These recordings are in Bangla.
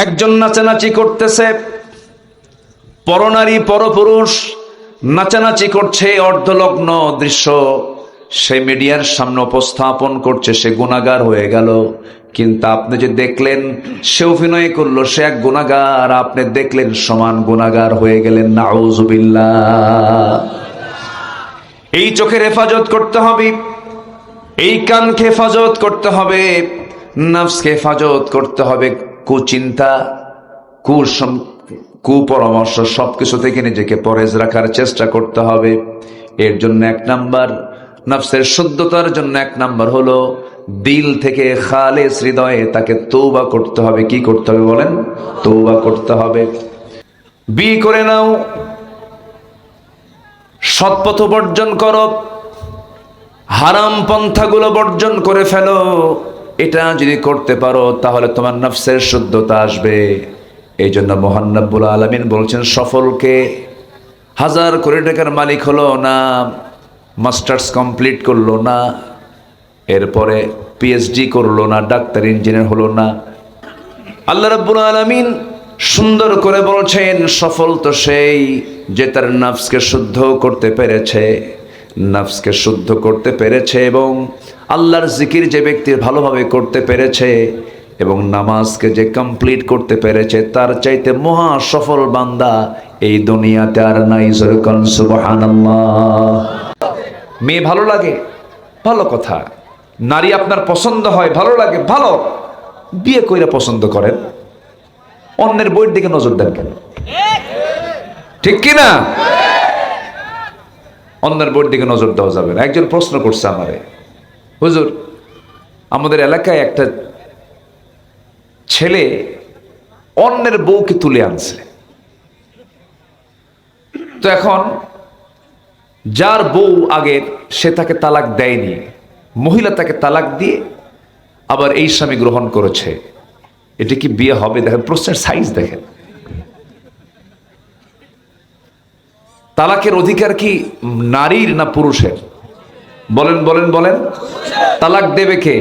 একজন নাচানাচি করতেছে, পরনারী পরপুরুষ নাচানাচি করছে, অর্ধলগ্ন দৃশ্য সে মিডিয়ার সামনে উপস্থাপন করছে, সে গুনাহগার হয়ে গেল। কিন্তু আপনি যে দেখলেন সে অভিনয় করলো, সে এক গুনাহগার, আপনি দেখলেন সমান গুনাহগার হয়ে গেলেন। নাউজুবিল্লাহ। এই চোখের হেফাজত করতে হবে, এই কানকে হেফাজত করতে হবে, নফসকে হেফাজত করতে হবে, কুচিন্তা কুপরামর্শ সবকিছু থেকে নিজেকে পরেজ রাখার চেষ্টা করতে হবে। এর জন্য এক নাম্বার, নফসের শুদ্ধতার জন্য এক নাম্বার হলো দিল থেকে খালেস হৃদয়ে তাকে তওবা করতে হবে। কি করতে হবে বলেন? তওবা করতে হবে। বিয়ে করে নাও, সৎপথ বর্জন করো, হারাম পন্থাগুলো বর্জন করে ফেলো। এটা যদি করতে পারো তাহলে তোমার নফসের শুদ্ধতা আসবে। এই জন্য মহান রব্বুল আলামিন বলছেন, সফলকে 1000 কোটি টাকার মালিক হলো না, মাস্টার্স কমপ্লিট করলো না, এরপরে পিএইচডি করলো না, ডাক্তার ইঞ্জিনিয়ার হলো না, আল্লাহ রাব্বুল আলামিন সুন্দর করে বলছেন, সফল তো সেই যে তার নফসকে শুদ্ধ করতে পেরেছে, নফসকে শুদ্ধ করতে পেরেছে এবং আল্লাহর জিকির যে ব্যক্তি ভালোভাবে করতে পেরেছে এবং নামাজকে যে কমপ্লিট করতে পেরেছে, তার চাইতে মহা সফল বান্দা এই দুনিয়াতে আর নাই। সুবহানাল্লাহ। মেয়ে ভালো লাগে, ভালো কথা। নারী আপনার পছন্দ হয়, ভালো লাগে, ভালো। বিয়ে কইরা পছন্দ করেন, অন্যের বইয়ের দিকে নজর দেন কেন? ঠিক কি না? অন্যের বইয়ের দিকে নজর দেওয়া যাবে না। একজন প্রশ্ন করছে আমারে, হুজুর আমাদের এলাকায় একটা ছেলে অন্যের বউকে তুলে আনছে, তো এখন যার বউ আগের সে তাকে তালাক দেয়নি, মহিলা তাকে তালাক দিয়ে আবার এই স্বামী গ্রহণ করেছে, এটা কি বিয়ে হবে? দেখেন প্রশ্নের সাইজ দেখেন। তালাকের অধিকার কি নারীর না পুরুষের? বলেন বলেন বলেন। তালাক দেবে কে?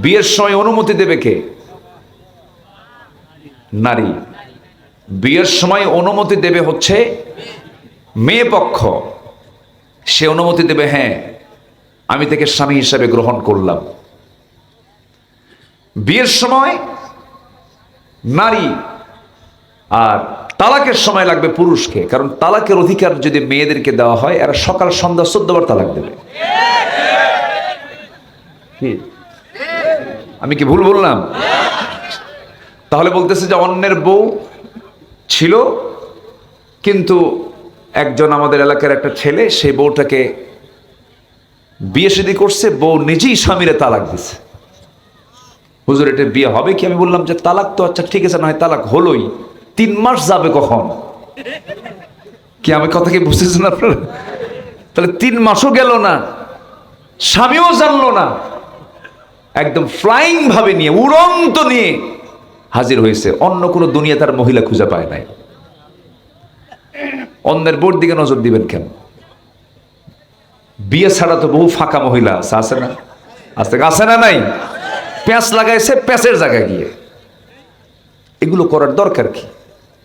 বিয়ের সময় অনুমতি দেবে কে? নারী। বিয়ের সময় অনুমতি দেবে হচ্ছে মেয়ে পক্ষ। সে অনুমতি দেবে, হ্যাঁ আমি তাকে স্বামী হিসাবে গ্রহণ করলাম। বিয়ের সময় নারী, আর তালাকের সময় লাগবে পুরুষকে। কারণ তালাকের অধিকার যদি মেয়েদেরকে দেওয়া হয়, এরা সকাল সন্ধ্যা 14 বার তালাক দেবে। আমি কি ভুল বললাম? তাহলে বলতেছে যে অন্যের বউ ছিল, কিন্তু একজন আমাদের এলাকার একটা ছেলে সেই বউটাকে বিয়ে শাদী করছে, বউ নিজেই স্বামীরে তালাক দিছে। হুজুর এটা বিয়ে হবে কি? আমি বললাম যে তালাক তো আচ্ছা ঠিক আছে, না হয় তালাক হলোই, 3 মাস যাবে কখন? কি আমি কথা কি বুঝতেছেন আপনারা? তাহলে 3 মাসও গেল না, স্বামীও জানলো না, একদম ফ্লাইং ভাবে নিয়ে, উড়ন্ত নিয়ে হাজির হয়েছে। অন্য কোনো দুনিয়া তার মহিলা খুঁজে পায় নাই। অন্যের বোর দিকে নজর দিবেন কেন? বিয়ে ছাড়া তো বহু ফাঁকা মহিলা আছে, আছে না? আছে না নাই? প্যাঁচ লাগাইছে প্যাঁচের জায়গায় গিয়ে। এগুলো করার দরকার কি?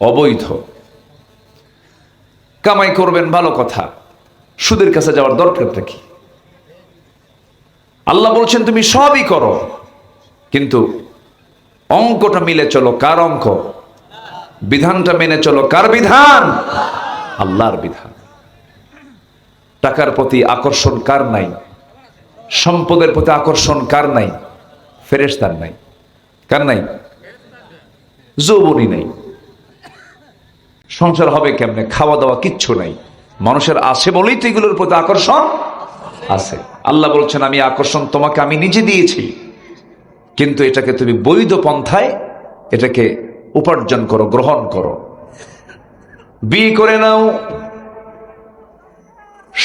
অবৈধ। কামাই করবেন ভালো কথা, সুদের কাছে যাওয়ার দরকারটা কি? আল্লাহ বলছেন তুমি সবই করো, কিন্তু অঙ্কটা মিলে চলো। কার অঙ্ক? বিধানটা মেনে চলো। কার বিধান? আল্লাহর বিধান। টাকার প্রতি আকর্ষণ কার নাই? সম্পদের প্রতি আকর্ষণ কার নাই? ফেরেশতার নাই। কার নাই? যৌবনই নাই। সংসার হবে কেমনে? খাওয়া দাওয়া কিচ্ছু নাই। মানুষের আছে বলেই তো এগুলোর প্রতি আকর্ষণ আছে। আল্লাহ বলছেন আমি আকর্ষণ তোমাকে আমি নিজে দিয়েছি, কিন্তু এটাকে তুমি বৈধ পন্থায় এটাকে উপার্জন করো, গ্রহণ করো। বিয়ে করে নাও,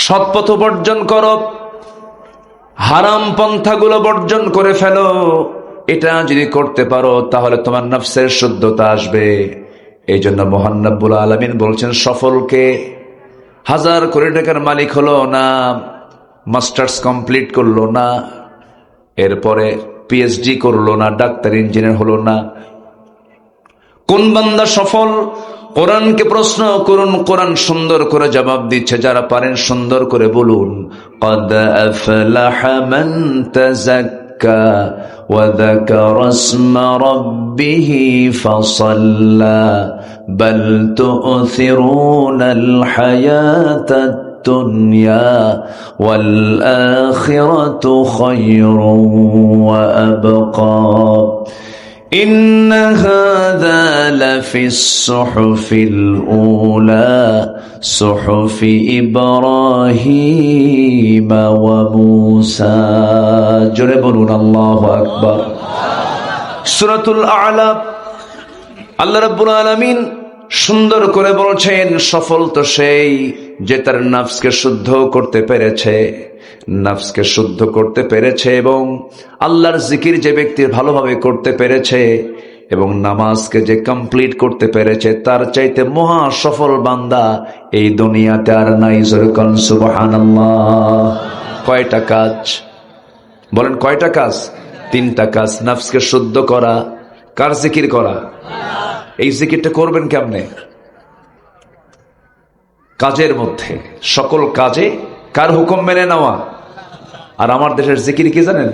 সৎপথ বর্জন করো, হারাম পন্থাগুলো বর্জন করে ফেলো। এটা যদি করতে পারো তাহলে তোমার নফসের শুদ্ধতা আসবে। এই জন্য মহান রব্বুল আলামিন বলছেন, সফলকে 1000 কোটি টাকার মালিক হলো না, মাস্টার্স কমপ্লিট করলো না, এরপরে পিএইচডি করলো না, ডাক্তার ইঞ্জিনিয়ার হলো না, কোন বান্দা সফল? কোরআনকে প্রশ্ন করুন, কোরআন সুন্দর করে জবাব দিচ্ছে। যারা পারেন সুন্দর করে বলুন, قد أفلح من تزكى وذكر اسم ربه فصلى بل تؤثرون الحياة الدنيا والآخرة خير وأبقى إن هذا لفي الصحف الأولى صحف إبراهيم وموسى جربون الله أكبر سورة الأعلى আল্লাহ রাব্বুল আলামিন সুন্দর করে বলছেন, সফল তো সেই যে তার নফসকে শুদ্ধ করতে পেরেছে, নফসকে শুদ্ধ করতে পেরেছে এবং আল্লাহর জিকির যে ব্যক্তি ভালোভাবে করতে পেরেছে এবং নামাজকে যে কমপ্লিট করতে পেরেছে, তার চাইতে মহা সফল বান্দা এই দুনিয়াতে আর নাই। যখন সুবহানাল্লাহ। কয়টা কাজ বলেন? কয়টা কাজ? 3টা কাজ। নফসকে শুদ্ধ করা, কার জিকির করা? এই জিকিরটা করবেন কেমনে? কাজের মধ্যে, সকল কাজে কার হুকুম মেনে নেওয়া। আর আমার দেশের জিকির কি জানেন?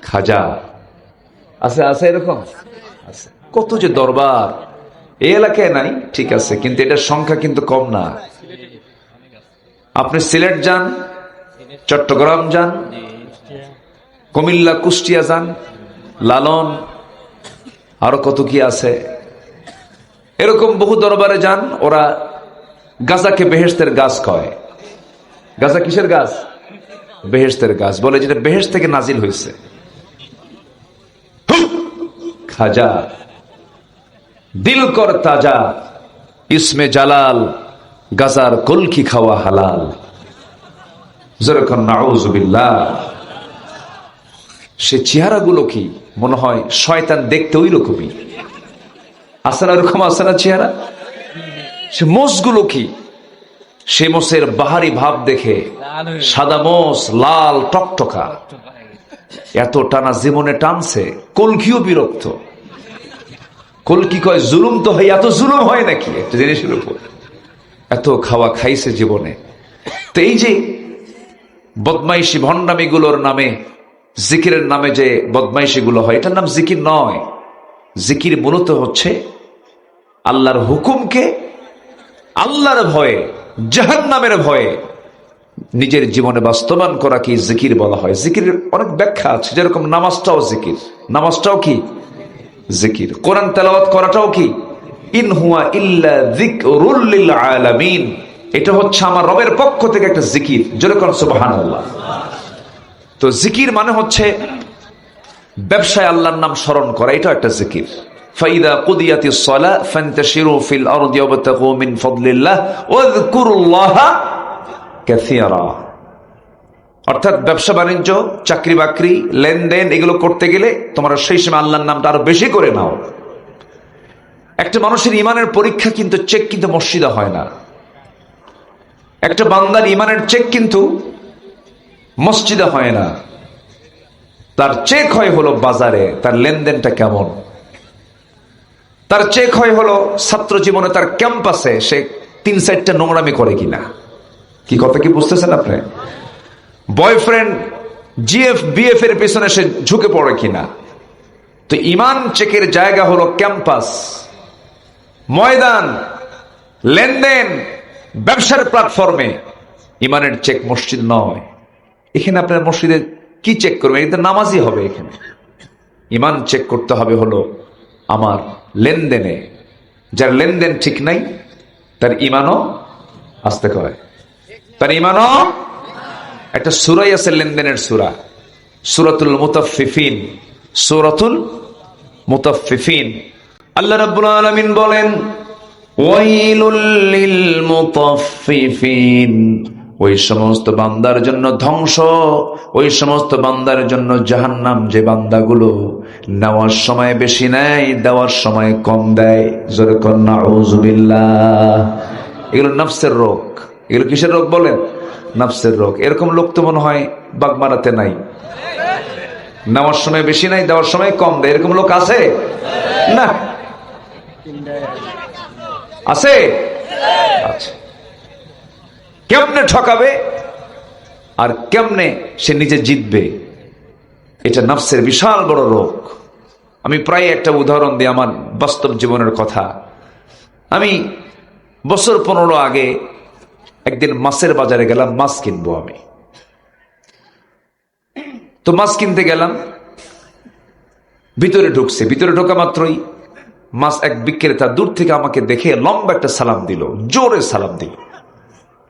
খাজা আছে, আছে এরকম আছে। কত যে দরবার এই এলাকায় নাই, ঠিক আছে, কিন্তু এটার সংখ্যা কিন্তু কম না। আপনি সিলেট যান, চট্টগ্রাম যান, কুমিল্লা, কুষ্টিয়া যান, লালন, আরো কত কি আছে, এরকম বহু দরবারে যান। ওরা গাজাকে বেহেশতের গাছ কয়। গাজা কিসের গাছ? বেহেশতের গাছ বলে, যেটা বেহেশত থেকে নাজিল হয়েছে। খাজা দিল কর তাজা, ইসমে জালাল, গাজার কলকি খাওয়া হালাল। যেরকম নাউজুবিল্লাহ। সে চেহারাগুলো কি মনে হয় শয়তান দেখতে ওই রকমই আছে না? এরকম আছে না চেহারা? সে মোষগুলো কি, সে মোষের বাহারি ভাব দেখে সাদা মোষ, লাল টকটকা, এত টানা জীবনে টানছে। কলকিও বিরক্ত। কলকি কয় জুলুম তো হয়, এত জুলুম হয় নাকি একটা জিনিসের উপর? এত খাওয়া খাইছে জীবনে। তো এই যে বদমাইশি ভণ্ডামি গুলোর নামে, জিকিরের নামে যে বদমাইশি গুলো হয়, এটার নাম জিকির নয়। জিকির মূলত হচ্ছে আল্লাহর হুকুমকে আল্লাহর ভয়ে, জাহান্নামের ভয়ে নিজের জীবনে বাস্তবায়ন করা কি জিকির বলা হয়। জিকিরের অনেক ব্যাখ্যা আছে, যেরকম নামাজটাও জিকির। নামাজটাও কি জিকির। কোরআন তেলাওয়াত করাটাও কি? ইন হুয়া ইল্লা যিকরুল লিল আলামিন, এটা হচ্ছে আমার রবের পক্ষ থেকে একটা জিকির। যেরকম সুবহানাল্লাহ। তো জিকির মানে হচ্ছে ব্যবসায় আল্লাহর নাম স্মরণ করা, এটা একটা জিকির। ফাইদা কুদিয়াতিস সালাহ ফান্তাশিরু ফিল আরদি ওয়াবতাগু মিন ফাদলিল্লাহ ওয়াযকুরুল্লাহা কাসীরা। অর্থাৎ ব্যবসা বাণিজ্য, চাকরি বাকরি, লেনদেন, এগুলো করতে গেলে তোমরা সেই সময় আল্লাহর নামটা আরো বেশি করে নাও। একটা মানুষের ইমানের পরীক্ষা কিন্তু চেক কিন্তু মসজিদে হয় না। একটা বান্দার ইমানের চেক কিন্তু মসজিদে হয় না। তার চেক হয় হলো বাজারে, তার লেনদেনটা কেমন। তার চেক হয় হলো ছাত্র জীবনে, তার ক্যাম্পাসে সে 3-4টা নোংরামি করে কিনা। কি কথা কি বুঝতেছেন আপনি? বয়ফ্রেন্ড জিএফ বিএফ এর পেছনে সে ঝুঁকে পড়ে কিনা। তো ইমান চেকের জায়গা হলো ক্যাম্পাস, ময়দান, লেনদেন, ব্যবসার প্ল্যাটফর্মে। ইমানের চেক মসজিদ নয়। এখানে আপনার মসজিদে কি চেক করবেন? এটা নামাজই হবে। এখানে ইমান চেক করতে হবে হলো আমার লেনদেনে। যার লেনদেন ঠিক নাই তার ইমানও আসতে কয়, তার ইমানও। একটা সূরাই আছে লেনদেনের সূরা, সূরাতুল মুতাফফিফিন। সূরাতুল মুতাফফিফিন। আল্লাহ রাব্বুল আলামিন বলেন, ওয়াইলুল লিল মুতাফফিফিন, ওই সমস্ত বান্দার জন্য ধ্বংস, ওই সমস্ত বান্দার জন্য জাহান্নাম যে বান্দাগুলো নেওয়ার সময় বেশি নেয়, দেওয়ার সময় কম দেয়। জোরে কোন নাউযুবিল্লাহ। এগুলো নফসের রোগ। এগুলো কিসের রোগ বলেন? নফসের রোগ। এরকম লোক তো মনে হয় বাগমারাতে নাই। নেওয়ার সময় বেশি নাই, দেওয়ার সময় কম দেয়, এরকম লোক আছে না? আছে? আচ্ছা। কেমনে ঠকাবে আর কেমনে সে নিজে জিতবে, এটা নফসের বিশাল বড় রোগ। আমি প্রায় একটা উদাহরণ দিই আমার বাস্তব জীবনের কথা। আমি বছর 15 আগে একদিন মাছের বাজারে গেলাম, মাছ কিনবো আমি। তো মাছ কিনতে গেলাম, ভিতরে ঢুকছে, ভিতরে ঢোকা মাত্রই মাছ এক বিক্রেতা দূর থেকে আমাকে দেখে লম্বা একটা সালাম দিল, জোরে সালাম দিল।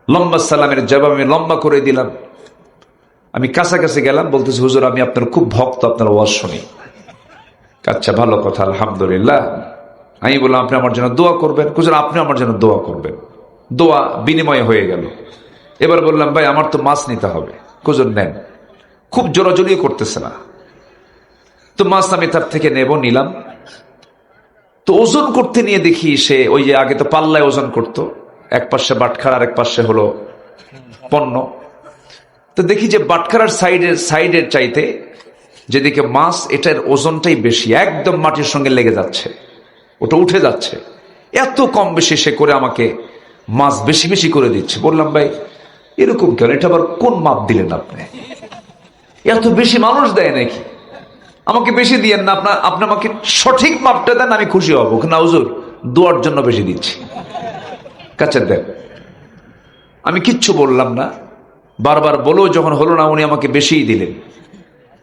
লম্বা সালামের জবাব আমি লম্বা করে দিলাম। আমি কাছাকাছি গেলাম, বলতেছি হুজুর আমি আপনার খুব ভক্ত, আপনার ওয়াজ শুনি। আচ্ছা ভালো কথা, আলহামদুলিল্লাহ। আমি বললাম আপনি আমার জন্য দোয়া করবেন। হুজুর আপনি আমার জন্য দোয়া করবেন। দোয়া বিনিময় হয়ে গেল। এবার বললাম ভাই আমার তো মাছ নিতে হবে। হুজুর নেন। খুব জোরাজোরি করতেছে না, তো মাছ আমি তার থেকে নিলাম। তো ওজন করতে নিয়ে দেখি সে ওই যে আগে তো পাল্লায় ওজন করতো, এক পাশে বাটখারা আর এক পাশে হলো পণ্য। তো দেখি যে বাটখারার সাইডের চাইতে যেদিকে মাছ, এটার ওজনটাই বেশি, একদম মাটির সঙ্গে লেগে যাচ্ছে, ওটা উঠে যাচ্ছে। এত কম বেশি সে করে আমাকে মাছ বেশি বেশি করে দিচ্ছে। বললাম ভাই এরকম কেন, এটা আবার কোন মাপ দিলেন আপনি? এত বেশি মানুষ দেয় নাকি? আমাকে বেশি দিয়েন না, আপনি আমাকে সঠিক মাপটা দেন, আমি খুশি হব। না হুজুর দোয়ার জন্য বেশি দিচ্ছি, কাছে দেন। আমি কিচ্ছু বললাম না, বারবার বলেও যখন হলো না, উনি আমাকে বেশিই দিলেন।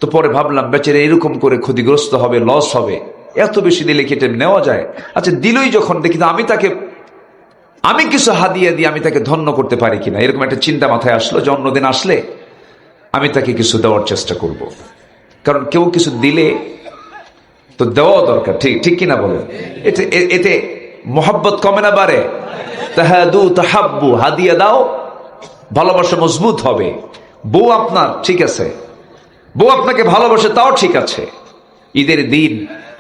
তো পরে ভাবলাম বেচারে এরকম করে ক্ষতিগ্রস্ত হবে, লস হবে, এত বেশি দিলে কেটে নেওয়া যায়। আচ্ছা দিলই যখন, দেখি আমি কিছু হাদিয়া দিয়ে আমি তাকে ধন্য করতে পারি কিনা, এরকম একটা চিন্তা মাথায় আসলো যে অন্যদিন আসলে আমি তাকে কিছু দেওয়ার চেষ্টা করব। কারণ কেউ কিছু দিলে তো দেওয়া দরকার, ঠিক কিনা বলেন? এতে মোহাব্বত কমে না বাড়ে? তাহাদু তাহাব্বু, হাদিয়া দাও, ভালোবাসা মজবুত হবে। বউ আপনার ঠিক আছে, বউ আপনাকে ভালোবাসে, তাও ঠিক আছে। ঈদের দিন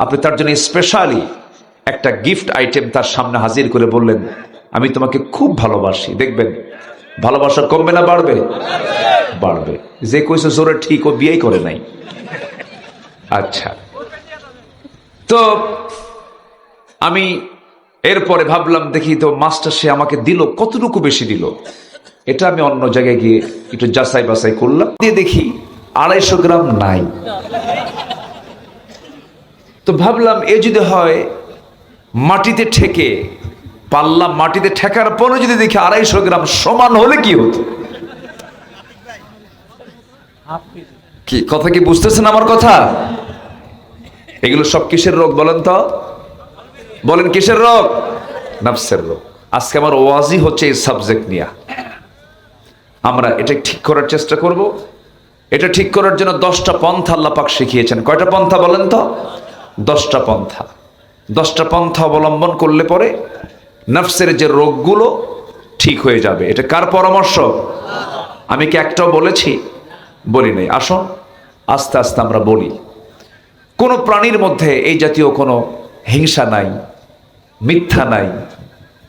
আপনি তার জন্য স্পেশালি একটা গিফট আইটেম তার সামনে হাজির করে বললেন আমি তোমাকে খুব ভালোবাসি, দেখবেন ভালোবাসা কমবে না বাড়বে? বাড়বে। যে কইছে জোরে ঠিক, ও বিয়েই করে নাই। আচ্ছা, তো আমি এরপরে ভাবলাম দেখি তো মাছটা সে আমাকে দিল, কতটুকু বেশি দিল, এটা আমি অন্য জায়গায় গিয়ে একটু যাচাই বাছাই করলাম, দিয়ে দেখি 250 গ্রাম নাই। তো ভাবলাম এ যদি হয় মাটিতে ঠেকে, পাল্লা মাটিতে ঠেকার পরে যদি দেখি 250 গ্রাম সমান হলে কি হতো? কি কথা কি বুঝতেছেন আমার কথা? এগুলো সব কিসের রোগ বলেন তো? বলেন কিসের রোগ? নফসের রোগ। আজকে আমার ওয়াজি হচ্ছে এই সাবজেক্ট নিয়ে। আমরা এটা ঠিক করার চেষ্টা করব। এটা ঠিক করার জন্য 10টা পন্থা আল্লাহ পাক শিখিয়েছেন। কয়টা পন্থা বলেন তো? 10টা পন্থা। 10টা পন্থা অবলম্বন করলে পরে নফসের যে রোগগুলো ঠিক হয়ে যাবে। এটা কার পরামর্শ? আমি কি একটাও বলেছি? বলি নাই। আসুন আস্তে আস্তে আমরা বলি। কোনো প্রাণীর মধ্যে এই জাতীয় কোনো হিংসা নাই, মিথ্যা নাই,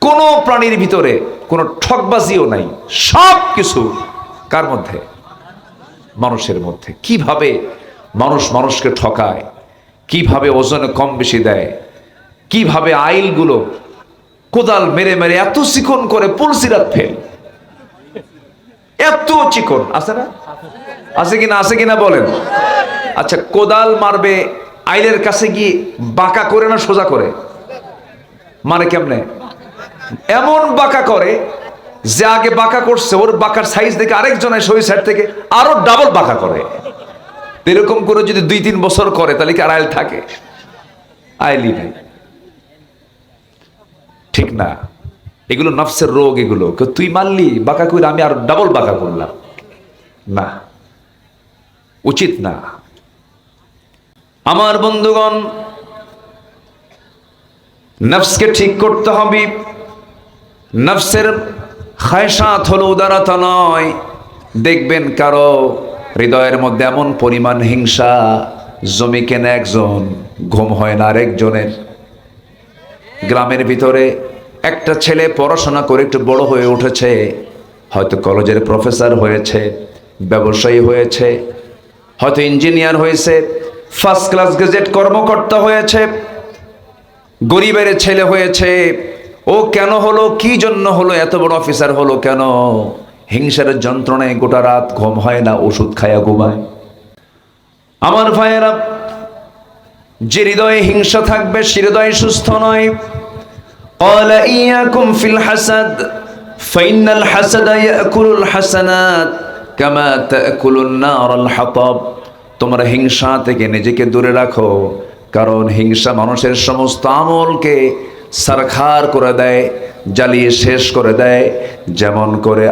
কোনো প্রাণীর ভিতরে কোনো ঠকবাজিও নাই। সব কিছু কার মধ্যে? মানুষের মধ্যে। কিভাবে মানুষ মানুষকে ঠকায়, কিভাবে ওজনে কম বেশি দেয়, কিভাবে আইলগুলো কোদাল মেরে মেরে এত চিকন করে পুলসিরাত ফেল, এত চিকন আছে না? আছে কিনা? আছে কিনা বলেন? আচ্ছা, কোদাল মারবে, আইলের কাছে গিয়ে বাঁকা করে না সোজা করে? মানে কেমনে? এমন বাঁকা করে যে আগে বাঁকা করছে ওর বাঁকার সাইজ দেখে আরেকজন এসে ওই সাইড থেকে আরো ডাবল বাঁকা করে। এরকম করে যদি 2-3 বছর করে তাহলে কি আর আইল থাকে? আইলই নাই। ঠিক না? এগুলো নফসের রোগ। এগুলো তুই মারলি বাঁকা করে, আমি আর ডাবল বাঁকা করলাম, না, উচিত না। আমার বন্ধুগণ, নফসকে ঠিক করতে হবে। নফসের খায়সাত হলো উদারতা নয়। দেখবেন কারো হৃদয়ের মধ্যে এমন পরিমাণ হিংসা, জমি কেনে একজন, ঘুম হয় না আরেকজনের। গ্রামের ভিতরে একটা ছেলে পড়াশোনা করে একটু বড় হয়ে উঠেছে, হয়তো কলেজের প্রফেসর হয়েছে, ব্যবসায়ী হয়েছে, হয়তো ইঞ্জিনিয়ার হয়েছে, ফার্স্ট ক্লাস গেজেট কর্মকর্তা হয়েছে, গরিবের ছেলে হয়েছে, ও কেন হলো, কি জন্য হলো, এত বড় অফিসার হলো কেন? হিংসার যন্ত্রণায় গোটা রাত ঘুম হয় না, ওষুধ খায়া ঘুমায়। আমার ভাইয়েরা, যে হৃদয়ে হিংসা থাকবে সে হৃদয় সুস্থ নয়। قال إياكم في الحسد فإن الحسد يأكل الحسنات كما تأكل النار الحطب। তোমরা হিংসা থেকে নিজেকে দূরে রাখো, কারণ হিংসা মানুষের সমস্ত আমলকে সারখার করে দেয়, জ্বালিয়ে শেষ করে দেয়। যেমন করে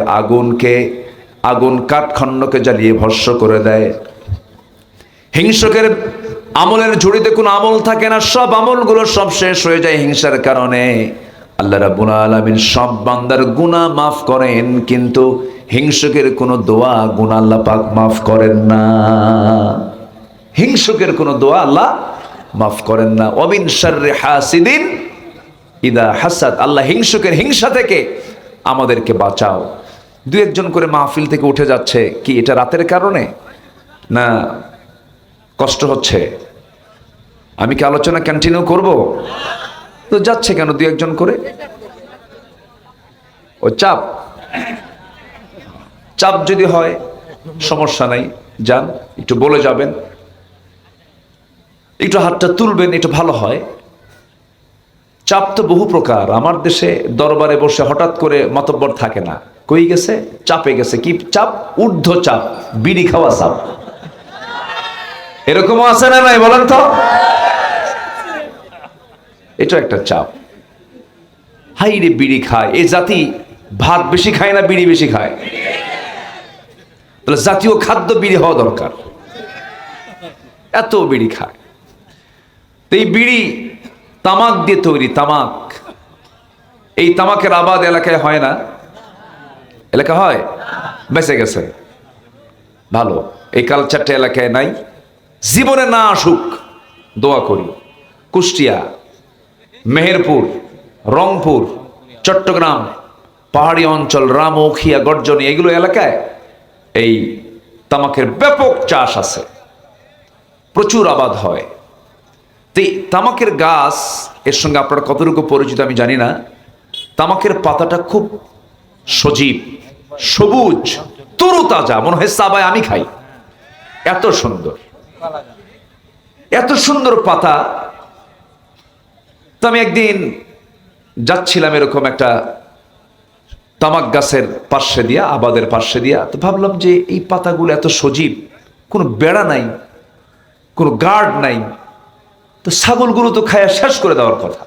আগুন কাঠখণ্ডকে জ্বালিয়ে ভস্ম করে দেয়। হিংসকের আমলের ঝুড়িতে কোনো আমল থাকে না, সব আমলগুলো সব শেষ হয়ে যায় হিংসার কারণে। আল্লাহ রাব্বুল আলামিন সব বান্দার গুনাহ মাফ করেন, কিন্তু হিংসকের কোনো দোয়া গুনাহ আল্লাহ পাক মাফ করেন না। হিংসকের কোনো দোয়া আল্লাহ মাফ করেন না। ওমিন শাররি হাসিদিন ইদা হাসাদ। আল্লাহ হিংসকের হিংসা থেকে আমাদেরকে বাঁচাও। দু একজন করে মাহফিল থেকে উঠে যাচ্ছে, কি এটা রাতের কারণে না কষ্ট হচ্ছে? আমি কি আলোচনা কন্টিনিউ করব? তো যাচ্ছে কেন দু একজন করে? ও চাপ যদি হয় সমস্যা নাই, যান, একটু বলে যাবেন, একটু হাতটা তুলবেন, একটু ভালো হয়। চাপ তো বহু প্রকার। আমার দেশে দরবারে বসে হঠাৎ করে মাতব্বর থাকে না, কই গেছে, চাপে গেছে। কি চাপ? ঊর্ধ্ব চাপ, বিড়ি খাওয়া চাপ। এরকমও আছে না নাই বলেন তো? এটা একটা চাপ। হাই রে, বিড়ি খায় এই জাতি, ভাত বেশি খায় না বিড়ি বেশি খায়? তাহলে জাতীয় খাদ্য বিড়ি হওয়া দরকার। এত বিড়ি খায়। তো এই বিড়ি তামাক দিয়ে তৈরি, তামাক। এই তামাকের আবাদ এলাকায় হয় না? এলাকা হয়? বেঁচে গেছে, ভালো। এই কালচারটা এলাকায় নাই। জীবনে না আসুক, দোয়া করি। কুষ্টিয়া, মেহেরপুর, রংপুর, চট্টগ্রাম, পাহাড়ি অঞ্চল, রামৌখিয়া, গর্জনী, এগুলো এলাকায় এই তামাকের ব্যাপক চাষ আছে, প্রচুর আবাদ হয়। তো তামাকের গাছ এর সঙ্গে আপনারা কতটুকু পরিচিত আমি জানি না। তামাকের পাতাটা খুব সজীব, সবুজ, তরুতাজা, মনে হয় সাবায় আমি খাই, এত সুন্দর, এত সুন্দর পাতা। তো আমি একদিন যাচ্ছিলাম এরকম একটা তামাক গাছের পাশে দিয়া, আবাদের পাশে দিয়া, তো ভাবলাম যে এই পাতাগুলো এত সজীব, কোনো বেড়া নাই, কোনো গার্ড নাই, তো ছাগলগুলো তো খায়া শেষ করে দেওয়ার কথা।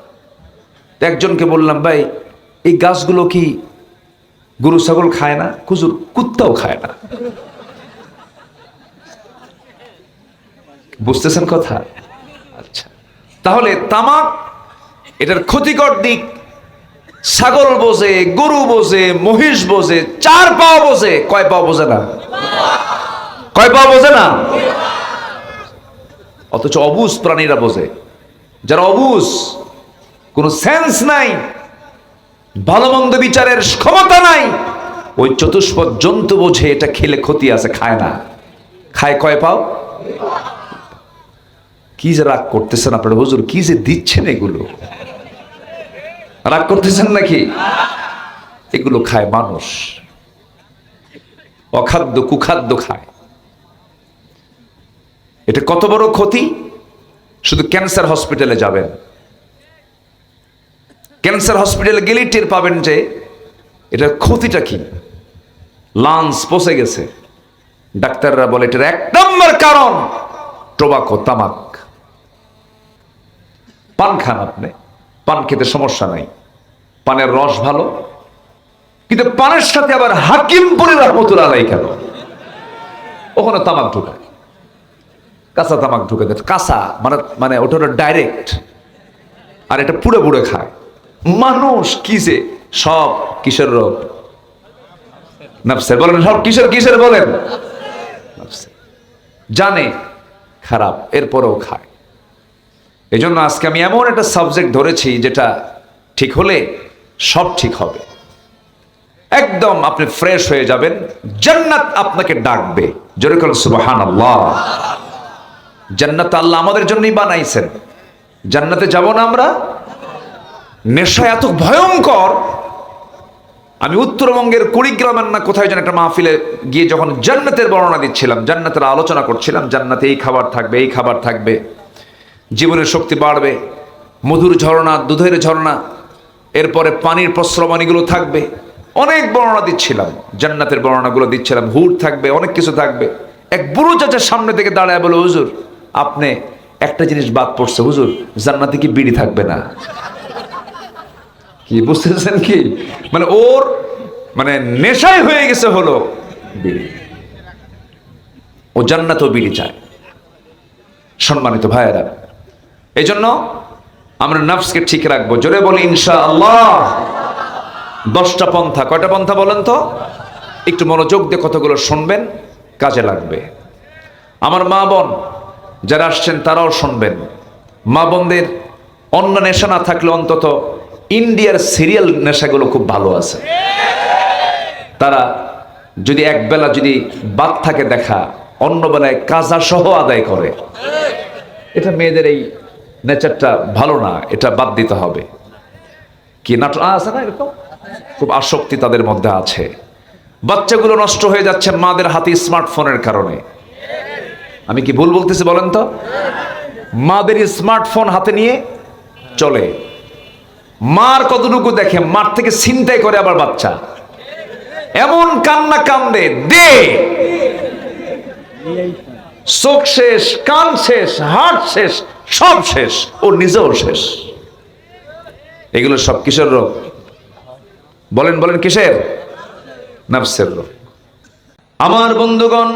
তো একজনকে বললাম, ভাই এই গাছগুলো কি গরু ছাগল খায় না? হুজুর, কুত্তাও খায় না। বুঝতেছেন কথা? আচ্ছা, তাহলে তামাক এটার ক্ষতিকর দিক ছাগল বোঝে, গরু বোঝে, মহিষ বোঝে, 4 পা বোঝে, কয় পা বোঝে না? কয় পা বোঝে না? অথচ অবুঝ প্রাণীরা বোঝে। যারা অবুঝ, কোনো সেন্স নাই, ভালো মন্দ বিচারের ক্ষমতা নাই, ওই চতুষ্পদ জন্তু বোঝে এটা খেলে ক্ষতি আছে, খায় না। খায় কয় পাও? কি যে রাগ করতেছেন আপনারা হুজুর, কি যে দিচ্ছেন এগুলো, রাগ করতেছেন নাকি? এগুলো খায় মানুষ, অখাদ্য কুখাদ্য খায়। এটা কত বড় ক্ষতি! শুধু ক্যান্সার হসপিটালে যাবেন, ক্যান্সার হসপিটালে গেলেই টের পাবেন যে এটার ক্ষতিটা কি। লাংস পচে গেছে, ডাক্তাররা বলে এটার 1 নম্বর কারণ টোবাকো, তামাক। পান খান আপনি, পান খেতে সমস্যা নাই, পানের রস ভালো, কিন্তু পানের সাথে আবার হাকিমপুরের রহমতুল্লাহ আলাইহি কেন ওখানে তামাক ঢুকায়, কাঁচা তামাক ঢুকে দেয়। কাঁচা মানে ওটা ডাইরেক্ট, আর এটা পুড়ে পুড়ে খায় মানুষ। কি যে সব কিসের রোগ? নাফসের। বলেন সব কিসের বলেন? জানে খারাপ, এরপরেও খায়। এই জন্য আজকে আমি এমন একটা সাবজেক্ট ধরেছি যেটা ঠিক হলে সব ঠিক হবে। একদম আপনি ফ্রেশ হয়ে যাবেন, জান্নাত আপনাকে ডাকবে। জোরে বলেন সুবহানাল্লাহ। জান্নাত আল্লাহ আমাদের জন্যই বানাইছেন, জান্নাতে যাব না আমরা? নেশা এত ভয়ঙ্কর। আমি উত্তরবঙ্গের কুড়িগ্রামের না কোথায় যেন একটা মাহফিলে গিয়ে যখন জান্নাতের বর্ণনা দিচ্ছিলাম, জান্নাতের আলোচনা করছিলাম, জান্নাতে এই খাবার থাকবে, এই খাবার থাকবে, জীবনের শক্তি বাড়বে, মধুর ঝর্ণা, দুধের ঝর্ণা, এরপরে পানির প্রস্রবণীগুলো থাকবে, অনেক বর্ণনা দিচ্ছিলাম, জান্নাতের বর্ণনাগুলো দিচ্ছিলাম, হুর থাকবে, অনেক কিছু থাকবে। এক বুড়ো চাচার সামনে থেকে দাঁড়ায় বলে, হুজুর আপনি একটা জিনিস বাদ পড়ছে, হুজুর জান্নাতে কি বিড়ি থাকবে না? কি বুঝতেছেন কি? মানে ওর মানে নেশায় হয়ে গেছে হলো বিড়ি, ও জান্নাতেও বিড়ি চায়। সম্মানিত ভাইয়েরা, এই জন্য আমরা নফসকে ঠিক রাখবো। জোরে বলি ইনশাআল্লাহ। 10টা পন্থা। কয়টা পন্থা বলেন তো? একটু মনোযোগ দিয়ে কতগুলো শুনবেন, কাজে লাগবে। আমার মা বোন যারা আসছেন তারাও শুনবেন। মা বোনদের অন্য নেশা না থাকলে অন্তত ইন্ডিয়ার সিরিয়াল নেশাগুলো খুব ভালো আছে। তারা যদি একবেলা যদি বাদ থাকে দেখা, অন্য বেলায় কাজা সহ আদায় করে। এটা মেয়েদের এই নেচারটা ভালো না, এটা বাদ দিতে হবে। কি নাটক আছে না এরকম, খুব আসক্তি তাদের মধ্যে আছে। বাচ্চাগুলো নষ্ট হয়ে যাচ্ছে মাদের হাতে স্মার্টফোনের কারণে। আমি কি ভুল বলতেছি বলেন তো? মাদের স্মার্টফোন হাতে নিয়ে চলে, মার কতটুকু দেখে, মার থেকে ছিনতাই করে আবার বাচ্চা। এমন কান্না কান্দে, দে চোখ শেষ, কান শেষ, হার্ট শেষ, সব শেষ, ও নিজেও শেষ। এগুলো সব কিসের রোগ? বলেন বলেন, কিসের? নফসের রোগ। আমার বন্ধুগণ,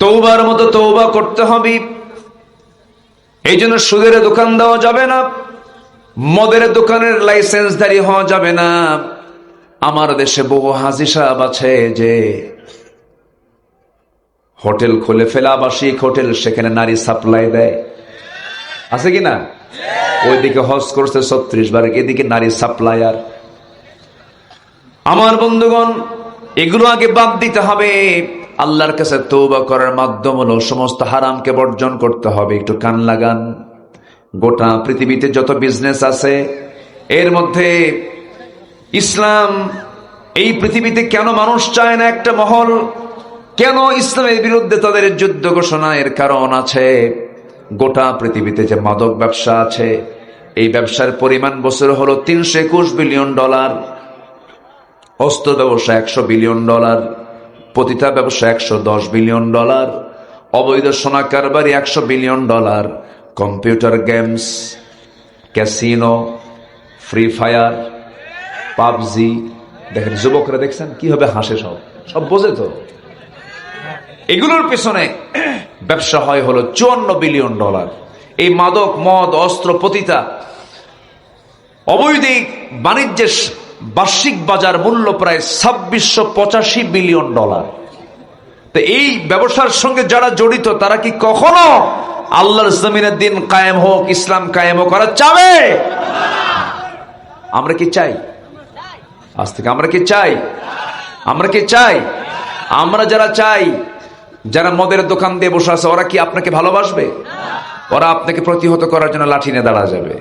তওবার মতো তওবা করতে হবে। এই জন্য সুদের দোকান দেওয়া যাবে না, মদের দোকানের লাইসেন্সধারী হওয়া যাবে না। আমার দেশে বহু হাজী সাহেব আছে যে হোটেল খুলে ফেলে, আবাসিক হোটেল, সেখানে নারী সাপ্লাই দেয়, আছে কি না? ওইদিকে হজ করছে 36 বার, এদিকে নারী সাপ্লায়ার। আমার বন্ধুগণ, এগুলো আগে বাদ দিতে হবে। আল্লাহর কাছে তওবা করার মাধ্যম হলো সমস্ত হারামকে বর্জন করতে হবে। একটু কান লাগান। গোটা পৃথিবীতে যত বিজনেস আছে, এর মধ্যে ইসলাম, এই পৃথিবীতে কেন মানুষ চায় না একটা মহল, কেন ইসলামের বিরুদ্ধে তাদের যুদ্ধ ঘোষণা? এর কারণ আছে। গোটা পৃথিবীতে যে মাদক ব্যবসা আছে, এই ব্যবসার পরিমাণ বছর হলো $321 বিলিয়ন, অস্ত্র ব্যবসা $100 বিলিয়ন, পতিতা ব্যবসা $110 বিলিয়ন, অবৈধ সোনা কারবারি $100 billion, computer games, casino, free fire, PUBG. দেখেন যুবকরা, দেখছেন কিভাবে হাসে, সব সব বোঝে তো। এগুলোর পেছনে ব্যবসা হয় হলো $54 বিলিয়ন। এই মাদক, মদ, অস্ত্র, পতিতা, অবৈধিক বাণিজ্যের বার্ষিক বাজার মূল্য প্রায় $2685 বিলিয়ন। তো এই ব্যবসার সঙ্গে যারা জড়িত, তারা কি কখনো আল্লাহর জমিনের দিন কায়েম হোক, ইসলাম কায়েম করা চাবে? আমরা কি চাই? আজ থেকে আমরা কি চাই? আমরা কি চাই? আমরা যারা চাই, যারা মদের দোকান দিয়ে বসে আছে, ওরা কি আপনাকে ভালোবাসবে? ওরা আপনাকে প্রতিহত করার জন্য লাঠি নিয়ে দাঁড়া যাবে।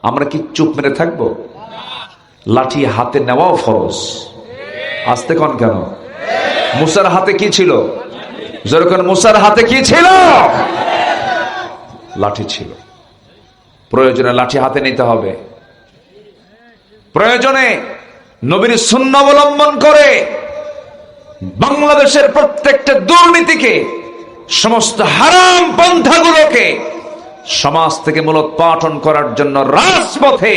আমরা কি চুপ মেরে থাকবো? লাঠি হাতে নেওয়াও ফরজ। আসতে কন কেন? মুসার হাতে কি ছিল? যেরকম মুসার হাতে কি ছিল? লাঠি ছিল। প্রয়োজনে লাঠি হাতে নিতে হবে। প্রয়োজনে নবীর সুন্নাহ অবলম্বন করে বাংলাদেশের প্রত্যেকটা দুর্নীতিকে, সমস্ত হারাম পন্থাগুলোকে সমাজ থেকে মূলোৎপাটন করার জন্য রাজপথে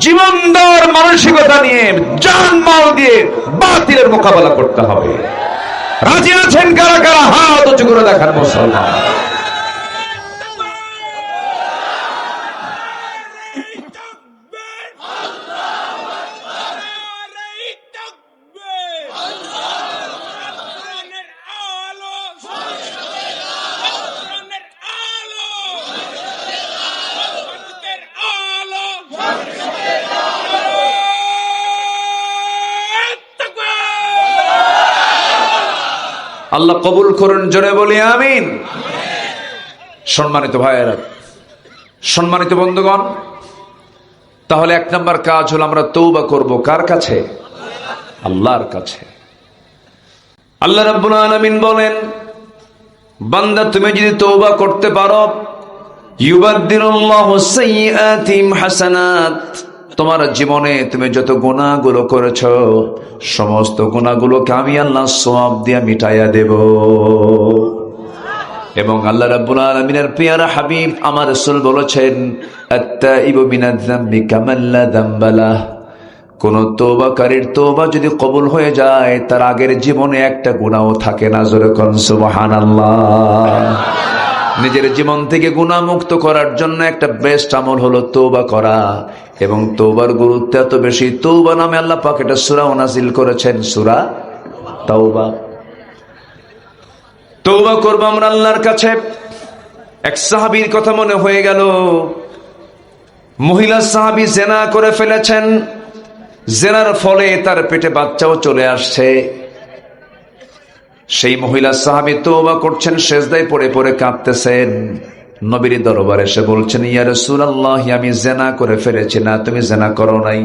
জীবন দেওয়ার মানসিকতা নিয়ে, জানমাল দিয়ে বাতিলের মোকাবেলা করতে হবে। রাজি আছেন কারা কারা? হাত উঁচু করে দেখার মুসলমান। আল্লাহ কবুল করুন, জোরে বলি আমিন। সম্মানিত ভাইয়েরা, সম্মানিত বন্ধুগণ, তাহলে এক নম্বর কাজ হলো আমরা তওবা করব কার কাছে? আল্লাহর কাছে। আল্লাহ রাব্বুল আলামিন বলেন, বান্দা তুমি যদি তওবা করতে পারো, ইউবাদদিলুল্লাহু সাইয়্যাতিহিম হাসানাত, তোমার জীবনে তুমি যত গুনাহগুলো করেছো সমস্ত গুনাহগুলোকে আমি আল্লাহ সওয়াব দিয়ে মিটাইয়া দেব। এবং আল্লাহ রাব্বুল আলামিনের প্রিয় হাবিব আমার রাসূল বলেছেন, আত-তাইবু মিনায-যামবি কামান লা যামবা লাহ, কোন তওবাকারীর তওবা যদি কবুল হয়ে যায় তার আগের জীবনে একটা গুনাহও থাকে না। জোরে কোন সুবহানাল্লাহ। নিজের জীবন থেকে গুনাহ মুক্ত করার জন্য একটা বেস্ট আমল হলো তওবা করা, এবং তওবার গুরুত্ব এত বেশি, তওবা নামে আল্লাহ পাক একটা সূরা নাযিল করেছেন, সূরা তাওবা। তওবা করব আমরা আল্লাহর কাছে। এক সাহাবীর কথা মনে হয়ে গেল, মহিলা সাহাবী জিনা করে ফেলেছেন, জিনার ফলে তার পেটে বাচ্চাও চলে আসছে। সেই মহিলা সাহাবী তওবা করছেন, সেজদায় পড়ে পড়ে কাঁদতেছেন। নবীর দরবারে এসে বলছেন, ইয়া রাসূলুল্লাহ, আমি জিনা করে ফেলেছি। না, তুমি জিনা করো নাই।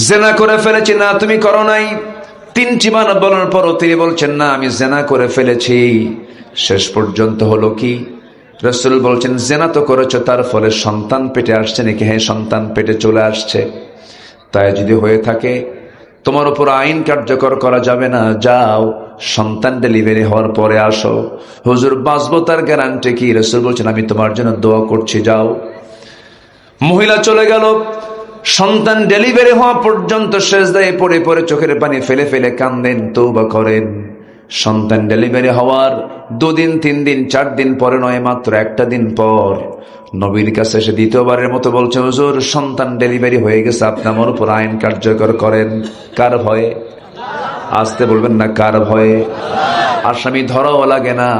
জিনা করে ফেলেছি, না তুমি করো নাই। তিনটি বার বলার পরও তিনি বলছেন, না আমি জিনা করে ফেলেছি। শেষ পর্যন্ত হলো কি, রাসূল বলছেন, জিনা তো করেছো, তার ফলে সন্তান পেটে আসছে নাকি? হ্যাঁ, সন্তান পেটে চলে আসছে। তাই যদি হয়ে থাকে তোমার উপর আইন কার্যকর করা যাবে না, যাও সন্তান ডেলিভারি হওয়ার পরে আসো। হুজুর বাঁচবো তার গ্যারান্টি কি? রাসূল বলছেন, আমি তোমার জন্য দোয়া করছি, যাও। মহিলা চলে গেল। সন্তান ডেলিভারি হওয়া পর্যন্ত সেজদায় পড়ে পড়ে চোখের পানি ফেলে ফেলে কান্দেন, তওবা করেন। সন্তান ডেলিভারি হওয়ার 2 দিন 3 দিন 4 দিন পরে নয়, মাত্র একটা দিন পর নবীর কাছে এসে দ্বিতীয়বারের মতো বলছে, হুজুর সন্তান ডেলিভারি হয়ে গেছে, আপনি আমার উপর আইন কার্যকর করেন। কার ভয়ে? আসতে বলবেন না, কার ভয়ে? আসামি ধরাও লাগে না,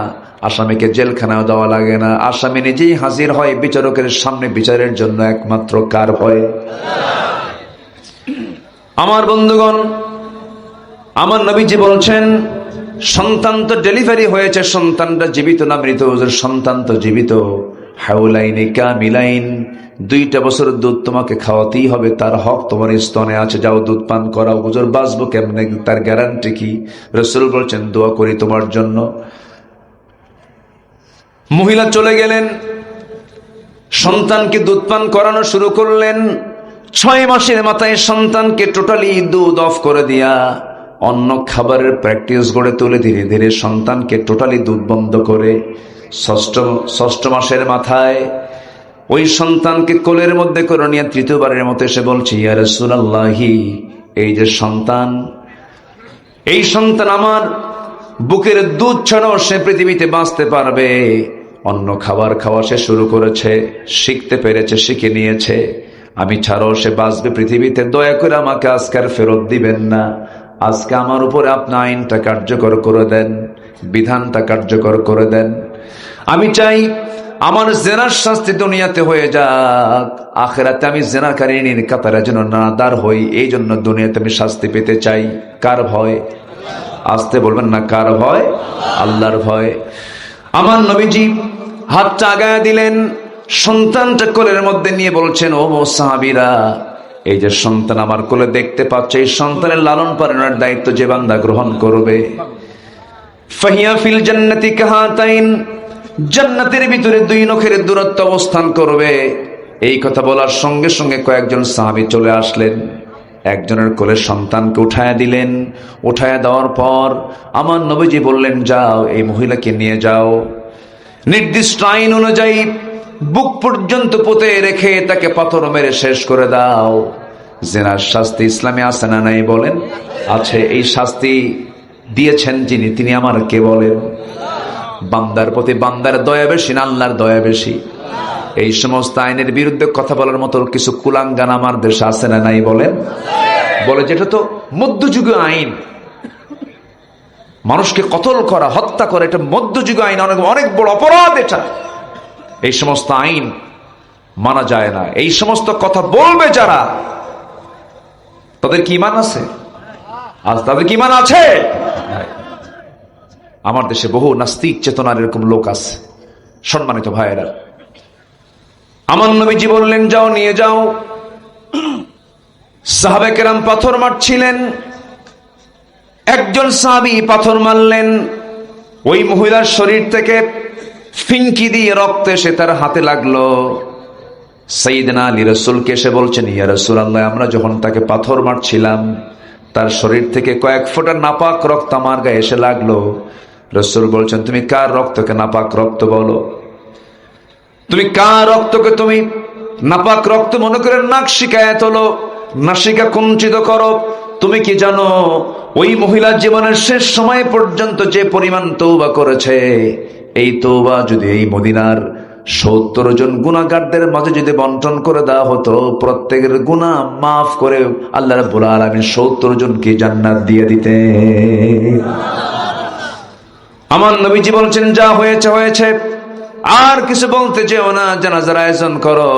আসামিকে জেলখানাও দেওয়া লাগে না, আসামি নিজেই হাজির হয় বিচারকের সামনে বিচারের জন্য, একমাত্র কার ভয়ে? আমার বন্ধুগণ, আমার নবীজি বলছেন, সন্তান তো ডেলিভারি হয়েছে, সন্তানটা জীবিত না মৃত? হুজুর সন্তান তো জীবিত। হাউলাইনি কামিলাইন, 2টা বছর দুধ তোমাকে খাওয়াতেই হবে, তার হক তোমার স্তনে আছে, যাও দুধ পান করাও। হুজুর বাঁচবো কেমনে, তার গ্যারান্টি কি? রাসূল বলছেন, দোয়া করি তোমার জন্য। মহিলা চলে গেলেন, সন্তানকে দুধ পান করানো শুরু করলেন। 6 মাসের মাথায় সন্তানকে টোটালি দুধ অফ করে দিয়া অন্য খাবারের প্র্যাকটিস গড়ে তুলে ধীরে ধীরে সন্তানকে টোটালি দুধ বন্ধ করে ষষ্ঠ মাসের মাথায় ওই সন্তানকে কোলের মধ্যে করে নিয়ে 3য়বারের মতো এসে বলছে, ইয়া রাসূলুল্লাহি, এই যে সন্তান, এই সন্তান আমার বুকের দুধ ছাড়াও সে পৃথিবীতে বাঁচতে পারবে। অন্য খাবার খাওয়া সে শুরু করেছে, শিখতে পেরেছে, শিখে নিয়েছে, আমি ছাড়াও সে বাঁচবে পৃথিবীতে। দয়া করে আমাকে আজকে আর ফেরত দিবেন না, আজকে আমার উপরে আপনি আইনটা কার্যকর করে দেন, বিধানটা কার্যকর করে দেন। আমি চাই আমার জেনার শাস্তি দুনিয়াতে হয়ে যাক, আখিরাতে আমি জেনাকারীর কাতারে যেন না দাঁড় হই, এই জন্য দুনিয়াতে আমি শাস্তি পেতে চাই। কার ভয়? আসতে বলবেন না, কার ভয়? আল্লাহর ভয়। আমার নবীজি হাতটা আগায় দিলেন, সন্তানটা কোলের মধ্যে নিয়ে বলছেন, ও সাহাবীরা, এই যে সন্তান আমার কোলে দেখতে পাচ্ছে, এই সন্তানের লালন পালনের দায়িত্ব যে বান্দা গ্রহণ করবে, ফাহিয়া ফিল জান্নাতি কাহাতাইন, জান্নাতের ভিতরে 2 নখের দূরত্ব অবস্থান করবে। এই কথা বলার সঙ্গে সঙ্গে কয়েকজন সাহাবী চলে আসলেন, একজনের কোলে সন্তানকে উঠায়া দিলেন। উঠায়া দেওয়ার পর আমার নবীজি বললেন, যাও এই মহিলাকে নিয়ে যাও, নির্দিষ্ট আইন অনুযায়ী বুক পর্যন্ত পুঁতে রেখে তাকে পাথর মেরে শেষ করে দাও। জিনার শাস্তি ইসলামে আছে না নাই বলেন? আছে। এই শাস্তি দিয়েছেন যিনি, তিনি আমার কে বলেন? বান্দার প্রতি বান্দার দয়া বেশি না আল্লাহর দয়া বেশি? এই সমস্ত আইনের বিরুদ্ধে কথা বলার মতো কিছু কুলাঙ্গান আমার দেশে আছে না নাই বলেন? বলে যেটা তো মধ্যযুগীয় আইন, মানুষকে কতল করা, হত্যা করা, এটা মধ্যযুগীয় আইন, অনেক বড় অপরাধ এটা। এই সমস্ত আইন মানা যায় না। এই সমস্ত কথা বলবে যারা, তাদের কি ঈমান আছে? আজ তাদের কি ঈমান আছে? আমার দেশে বহু নাস্তিক চেতনার এরকম লোক আছে। সম্মানিত ভাইয়েরা, আমার নবীজি বললেন, যাও নিয়ে যাও। সাহাবে কেরাম পাথর মারছিলেন, একজন সাহাবী পাথর মারলেন, ওই মহিলার শরীর থেকে ফিনকি দিয়ে রক্ত এসে তার হাতে লাগলো। সাইয়েদনা আলী রাসূলকে এসে বলছেন, ইয়া রাসূলুল্লাহ, আমরা যখন তাকে পাথর মারছিলাম তার শরীর থেকে কয়েক ফোঁটা নাপাক রক্ত আমার গায়ে এসে লাগলো। রাসূল বলছেন, তুমি কার রক্তকে নাপাক রক্ত বলো? তুমি কার রক্তকে তুমি নাপাক রক্ত মনে করে নাক শিকায় তোলো, নাসিকা কুঞ্চিত করো? তুমি কি জানো ওই মহিলার জীবনের শেষ সময় পর্যন্ত যে পরিমাণ তওবা করেছে, এই তওবা যদি এই মদিনার 70 জন গুনাহগারদের মাঝে যদি বন্টন করে দেওয়া হতো, প্রত্যেকের গুনাহ মাফ করে আল্লাহ রাব্বুল আলামিন 70 জনকে জান্নাত দিয়ে দিতে। আমার নবীজি বলছেন, যা হয়েছে হয়েছে, আর কিছু বলতে যেও না, জানাজার আয়োজন করো।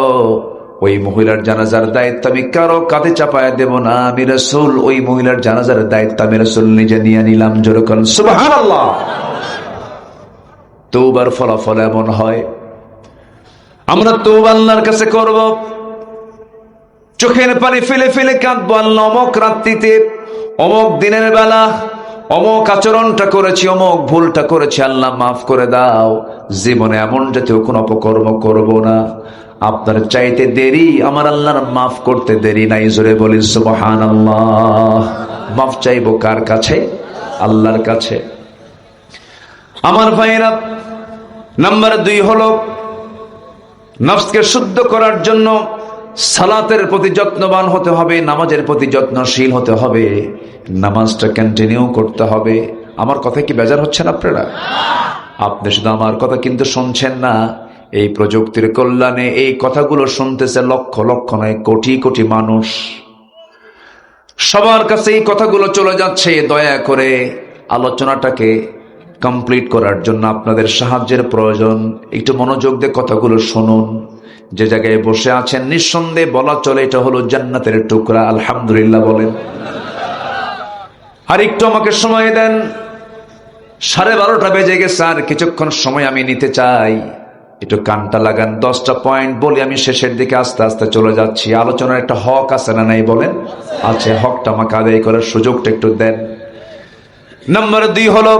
ওই মহিলার জানাজার দায়িত্ব আমি কারো কাঁধে চাপায় দেব না, আমি রাসূল ওই মহিলার জানাজার দায়িত্ব আমি রাসূল নিজে নিয়ে নিলাম। জোরে বলেন সুবহানাল্লাহ। তওবার ফলাফল এমন হয়, আমরা তওবা আল্লাহর কাছে করব, চোখের পানি ফেলে ফেলে কাঁদবো, আল্লাহ অমুক রাত্রিতে অমুক দিনের বেলা অমুক আচরণটা করেছি, অমুক ভুলটা করেছি, আল্লাহ মাফ করে দাও। জীবনে এমন জাতীয় কোন অপকর্ম করব না। আপনার চাইতে দেরি আমার আল্লাহর মাফ করতে দেরি নাই। জোরে বলি সুবহানাল্লাহ। মাফ চাইবো কার কাছে? আল্লাহর কাছে। আমার ভাইরা, নাম্বার 2 হলো নফসকে শুদ্ধ করার জন্য সালাতের প্রতি যত্নবান হতে হবে, নামাজের প্রতি যত্নশীল হতে হবে, নামাজটা কন্টিনিউ করতে হবে। আমার কথা কি বেজার হচ্ছেন আপনারা? আপনি শুধু আমার কথা কিন্তু শুনছেন না, এই প্রযুক্তির কল্যাণে এই কথাগুলো শুনতেছে লক্ষ লক্ষ নয় কোটি কোটি মানুষ। সবার কাছে এই কথাগুলো চলে যাচ্ছে। দয়া করে আলোচনাটাকে কমপ্লিট করার জন্য আপনাদের সাহায্যের প্রয়োজন। একটু মনোযোগ দিয়ে কথাগুলো শুনুন। যে জায়গায় বসে আছেন নিঃসন্দেহে বলা চলে এটা হলো জান্নাতের টুকরা। আলহামদুলিল্লাহ বলেন। আর একটু আমাকে সময় দেন, 12:30 বেজে গেছে, আর কিছুক্ষণ সময় আমি নিতে চাই। একটু কানটা লাগান, 10টা পয়েন্ট বলি, আমি শেষের দিকে আস্তে আস্তে চলে যাচ্ছি। আলোচনার একটা হক আছে না নাই বলেন? আছে। হকটা আমাকে আদায় করার সুযোগটা একটু দেন। নাম্বার 2 হলো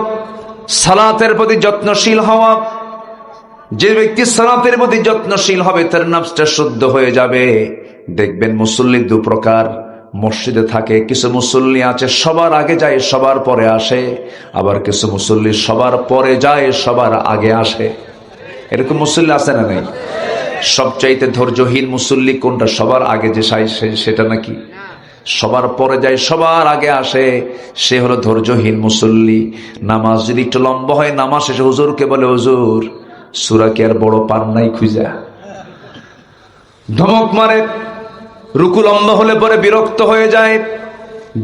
সালাতের প্রতি যত্নশীল হওয়া। যে ব্যক্তি সালাতের প্রতি যত্নশীল হবে তার নফসটা শুদ্ধ হয়ে যাবে। দেখবেন মুসল্লি 2 প্রকার মসজিদে থাকে। কিছু মুসল্লি আছে সবার আগে যায় সবার পরে আসে, আবার কিছু মুসল্লি সবার পরে যায় সবার আগে আসে। এরকম মুসল্লি আছে না নাই? সবচাইতে ধৈর্যহীন মুসল্লি কোনটা? সবার আগে যে সেটা নাকি? সবার পরে যায় সবার আগে আসে, সে হলো ধৈর্যহীন মুসল্লি। নামাজ যদি একটু লম্বা হয়, নামাজ শেষে হুজুরকে বলে, হুজুর সূরা কি আর বড় পান নাই খুঁজা? ধমক মারে। রুকু লম্বা হলে পরে বিরক্ত হয়ে যায়।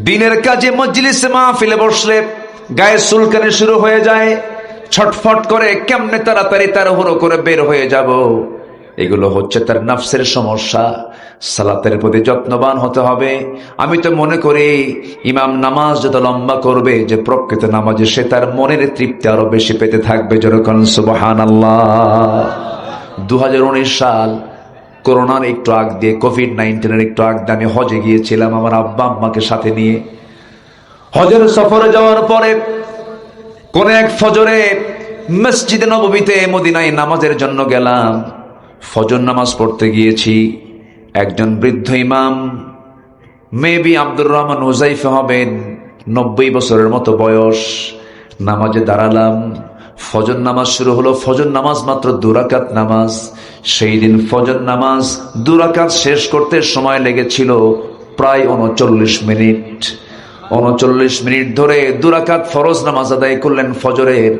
দিনের কাজে মজলিসে মাহফিলে বসলে গায়ে চুলকানি শুরু হয়ে যায়, ছটফট করে কেমনে তাড়াতাড়ি তাড়াহুড়ো করে বের হয়ে যাব। এগুলো হচ্ছে তার নফসের সমস্যা। সালাতের প্রতি যত্নবান হতে হবে। আমি তো মনে করি ইমাম নামাজ যত লম্বা করবে, যে প্রকৃত নামাজে সে তার মনের তৃপ্তি আরো বেশি পেতে থাকবে। যেরকম সুবহানাল্লাহ। 2019 সাল, করোনার একটু আগ দিয়ে, কোভিড-19 একটু আগ দিয়ে আমি হজে গিয়েছিলাম আমার আব্বা আম্মাকে সাথে নিয়ে। হজের সফরে যাওয়ার পরে কোন এক ফজরে মসজিদে নববীতে মদিনায় নামাজের জন্য গেলাম। ফজর নামাজ পড়তে গিয়েছি। একজন বৃদ্ধ ইমাম, মেবি আব্দুর রহমান হুজাইফা হবেন, 90 বছরের মতো বয়স। নামাজে দাঁড়ালাম। ফজর নামাজ শুরু হলো। ফজর নামাজ মাত্র 2 রাকাত নামাজ। সেই দিন ফজর নামাজ 2 রাকাত শেষ করতে সময় লেগেছিল প্রায় 39 মিনিট। 39 মিনিট ধরে 2 রাকাত ফরজ নামাজ আদায় করলেন ফজরের।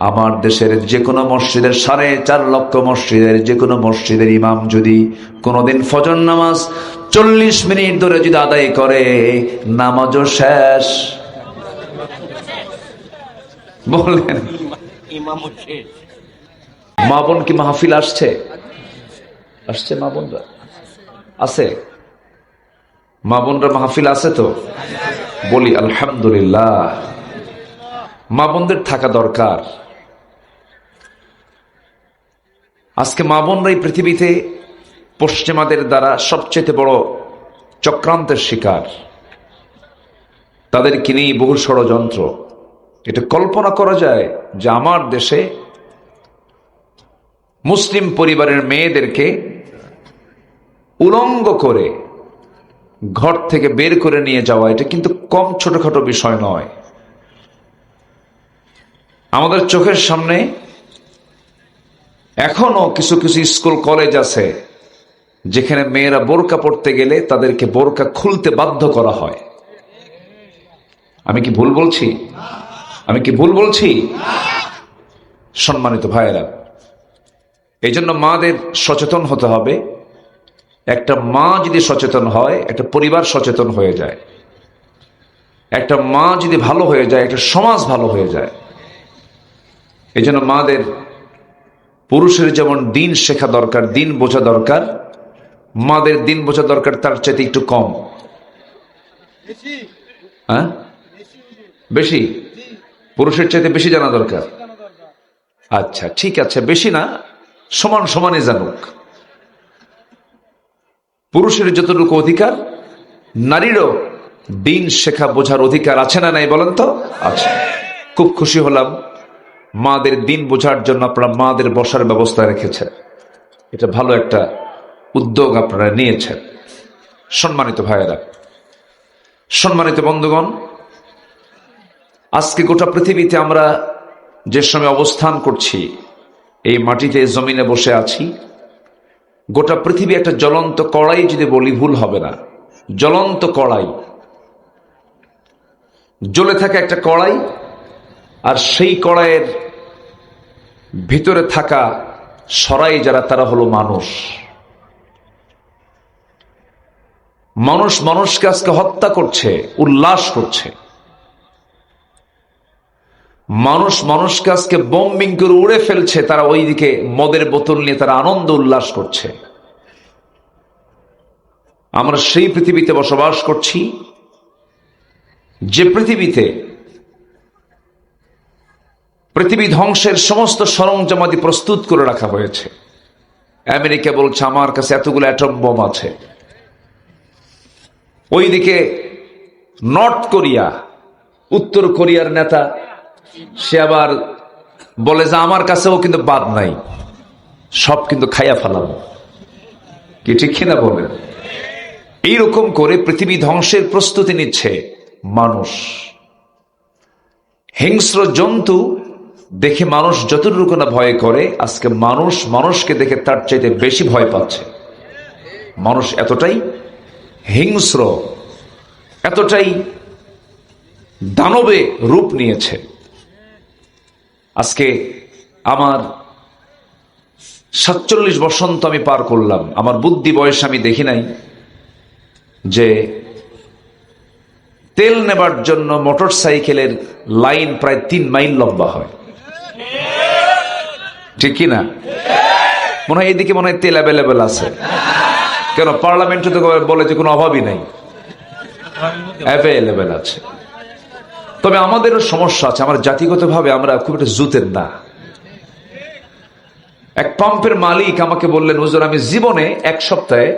আমার দেশের যে কোনো মসজিদের 4.5 লক্ষ মসজিদের যে কোনো মসজিদের ইমাম যদি কোনোদিন ফজর নামাজ 40 মিনিট ধরে যদি আদায় করে, নামাজও শেষ। বলেন মা বোন কি মাহফিল আসছে? আসছে মা বোনরা? আছে? মা বোনরা মাহফিল আছে তো? বলি আলহামদুলিল্লাহ। মা বোনদের থাকা দরকার। আজকে মা বোনরাই পৃথিবীতে পশ্চিমাদের দ্বারা সবচেয়ে বড় চক্রান্তের শিকার। তাদেরকে নিয়ে বহু ষড়যন্ত্র। এটা কল্পনা করা যায় যে আমার দেশে মুসলিম পরিবারের মেয়েদেরকে উলঙ্গ করে ঘর থেকে বের করে নিয়ে যাওয়া, এটা কিন্তু কম ছোটখাটো বিষয় নয়। আমাদের চোখের সামনে এখনো কিছু কিছু স্কুল কলেজ আছে যেখানে মেয়েরা বোরকা পড়তে গেলে তাদেরকে বোরকা খুলতে বাধ্য করা হয়। আমি কি ভুল বলছি? আমি কি ভুল বলছি? সম্মানিত ভাইয়েরা, এই জন্য মাদের সচেতন হতে হবে। একটা মা যদি সচেতন হয়, একটা পরিবার সচেতন হয়ে যায়। একটা মা যদি ভালো হয়ে যায়, একটা সমাজ ভালো হয়ে যায়। এই জন্য মাদের পুরুষের যেমন দিন শেখা দরকার, দিন বোঝা দরকার, মাদের দিন বোঝা দরকার তার চাইতে একটু কম। হ্যাঁ, বেশি? পুরুষের চাইতে বেশি জানা দরকার। আচ্ছা, ঠিক আছে, বেশি না, সমান সমানে জানুক। পুরুষের যতটুকু অধিকার, নারীরও দিন শেখা বোঝার অধিকার আছে না নাই বলেন তো? আছে। খুব খুশি হলাম মাদের দিন বোঝার জন্য আপনারা মাদের বসার ব্যবস্থা রেখেছেন। এটা ভালো একটা উদ্যোগ আপনারা নিয়েছেন। সম্মানিত ভাইয়েরা, সম্মানিত বন্ধুগণ, আজকে গোটা পৃথিবীতে আমরা যে সময় অবস্থান করছি, এই মাটিতে জমিনে বসে আছি, গোটা পৃথিবী একটা জ্বলন্ত কড়াই যদি বলি ভুল হবে না। জ্বলন্ত কড়াই, জ্বলে থাকা একটা কড়াই, আর সেই কড়াইয়ের ভিতরে থাকা সরাই যারা, তারা হলো মানুষ। মানুষ মানুষকে আজকে হত্যা করছে, উল্লাস করছে। মানুষ মানুষকে আজকে বোম্বিং করে উড়ে ফেলছে, তারা ওইদিকে মদের বোতল নিয়ে তারা আনন্দ উল্লাস করছে। আমরা সেই পৃথিবীতে বসবাস করছি যে পৃথিবীতে পৃথিবী ধ্বংসের সমস্ত সরঞ্জামাদি প্রস্তুত করে রাখা হয়েছে। আমেরিকা বলছে আমার কাছে এতগুলো অ্যাটম বোম আছে। ওইদিকে নর্থ কোরিয়া, উত্তর কোরিয়ার নেতা, সে আবার বলে যে আমার কাছেও কিন্তু বাদ নাই, সব কিন্তু খাইয়া ফেলাম। কি ঠিক কিনা বলেন? এইরকম করে পৃথিবী ধ্বংসের প্রস্তুতি নিচ্ছে মানুষ। হিংস্র জন্তু দেখে মানুষ যতটুকু না ভয় করে, আজকে মানুষ মানুষকে দেখে তার চাইতে বেশি ভয় পাচ্ছে। মানুষ এতটাই হিংস্র, এতটাই দানবে রূপ নিয়েছে। আজকে আমার 47 বসন্ত আমি পার করলাম, আমার বুদ্ধি বয়সে আমি দেখি নাই যে তেল নেবার জন্য মোটর সাইকেলের লাইন প্রায় 3 মাইল লম্বা হয়। ঠিক কিনা? মনে হয় এদিকে মনে হয় তেল অ্যাভেলেবেল আছে। কেন? পার্লামেন্টে তো বলে যে কোনো অভাবই নাই, অ্যাভেলেবেল আছে। তবে আমাদেরও সমস্যা আছে, আমার জাতিগতভাবে আমরা খুব একটা জুতের না। এক পাম্পের মালিক আমাকে বললেন, হুজুর আমি জীবনে এক সপ্তাহে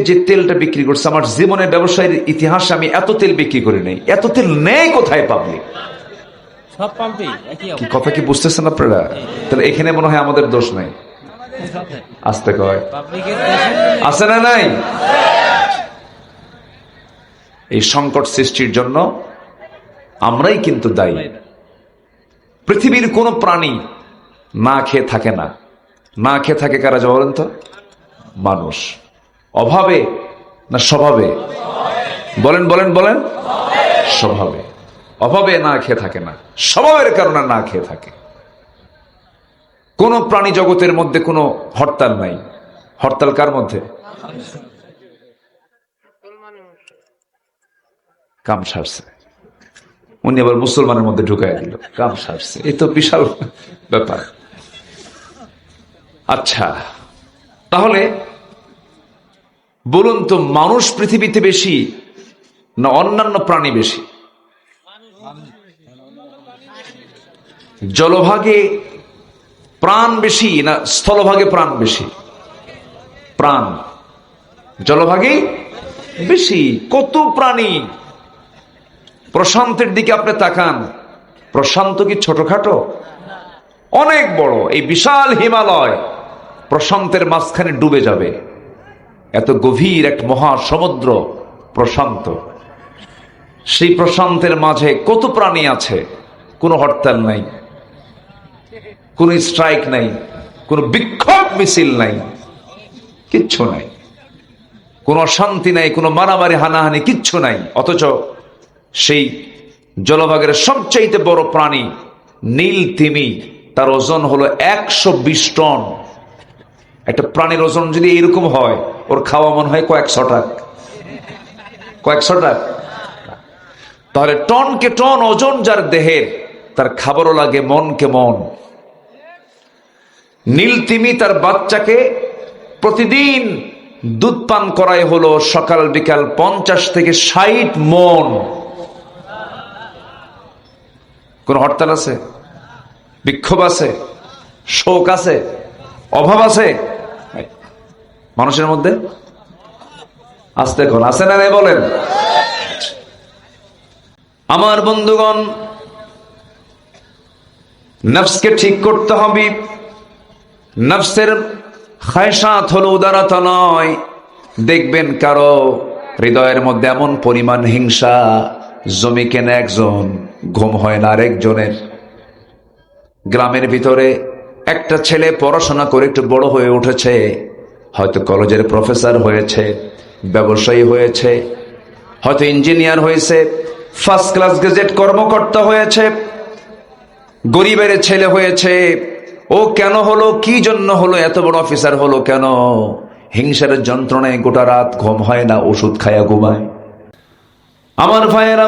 যে তেলটা বিক্রি করছে, আমার জীবনের ব্যবসায়ের ইতিহাসে আমি এত তেল বিক্রি করি নাই। এত তেল নেই কোথায় পাবলিক? কি কথা কি বুঝতেছেন আপনারা? তাহলে এখানে মনে হয় আমাদের দোষ নাই। আসতে কয় আছে না নাই? এই সংকট সৃষ্টির জন্য আমরাই কিন্তু দায়ী। পৃথিবীর কোন প্রাণী না খেয়ে থাকে না। না খেয়ে থাকে কারা বলেন তো? মানুষ। অভাবে না স্বভাবে? বলেন বলেন বলেন। স্বভাবে। অভাবে না খেয়ে থাকে না, স্বভাবের কারণে না খেয়ে থাকে। কোন প্রাণী জগতের মধ্যে কোনো হরতাল নাই। হরতাল কার মধ্যে? কাম সারছে, উনি আবার মুসলমানের মধ্যে ঢুকাই দিল, কাম সারছে। এই তো বিশাল ব্যাপার। আচ্ছা, তাহলে বলুন তো, মানুষ পৃথিবীতে বেশি না অন্যান্য প্রাণী বেশি? জলভাগে প্রাণ বেশি না স্থলভাগে প্রাণ বেশি? প্রাণ জলভাগে বেশি। কত প্রাণী! প্রশান্তের দিকে আপনি তাকান, প্রশান্ত কি ছোটখাটো? অনেক বড়। এই বিশাল হিমালয় প্রশান্তের মাঝখানে ডুবে যাবে, এত গভীর এক মহাসমুদ্র প্রশান্ত। সেই প্রশান্তের মাঝে কত প্রাণী আছে, কোনো হরতাল নাই, কোনো স্ট্রাইক নাই, কোনো বিক্ষোভ মিছিল নাই, কিচ্ছু নাই, কোনো অশান্তি নাই, কোনো মারামারি হানাহানি কিচ্ছু নাই। অথচ সেই জলভাগের সবচাইতে বড় প্রাণী নীল তিমি, তার ওজন হলো 120 টন। একটা প্রাণীর ওজন যদি এরকম হয়, ওর খাওয়া মনে হয় কয়েকশো টাকা। তাহলে টনকে টন ওজন যার দেহের, তার খাবারও লাগে মনকে মন। নীল তিমি তার বাচ্চাকে প্রতিদিন দুধ পান করায় হলো সকাল বিকাল 50 থেকে 60 মন। কোন হরতাল আছে? বিক্ষোভ আছে? শোক আছে? অভাব আছে মানুষের মধ্যে? আসতে কোন আছে না? বলেন। আমার বন্ধুগণ, নফসকে ঠিক করতে হবে। নফসের খায়সাত হলো উদারতা নয়। দেখবেন কারো হৃদয়ের মধ্যে এমন পরিমাণ হিংসা, জমি কেনে একজন, ঘুম হয় না আরেকজনের। গ্রামের ভিতরে একটা ছেলে পড়াশোনা করে একটু বড় হয়ে উঠেছে, হয়তো কলেজের প্রফেসর হয়েছে, ব্যবসায়ী হয়েছে, হয়তো ইঞ্জিনিয়ার হয়েছে, ফার্স্ট ক্লাস গ্রাজুয়েট কর্মকর্তা হয়েছে, গরিবের ছেলে হয়েছে। ও কেন হলো, কি জন্য হলো, এত বড় অফিসার হলো কেন? হিংসার যন্ত্রণায় গোটা রাত ঘুম হয় না, ওষুধ খায়া ঘুমায়। আমার ভাইয়েরা,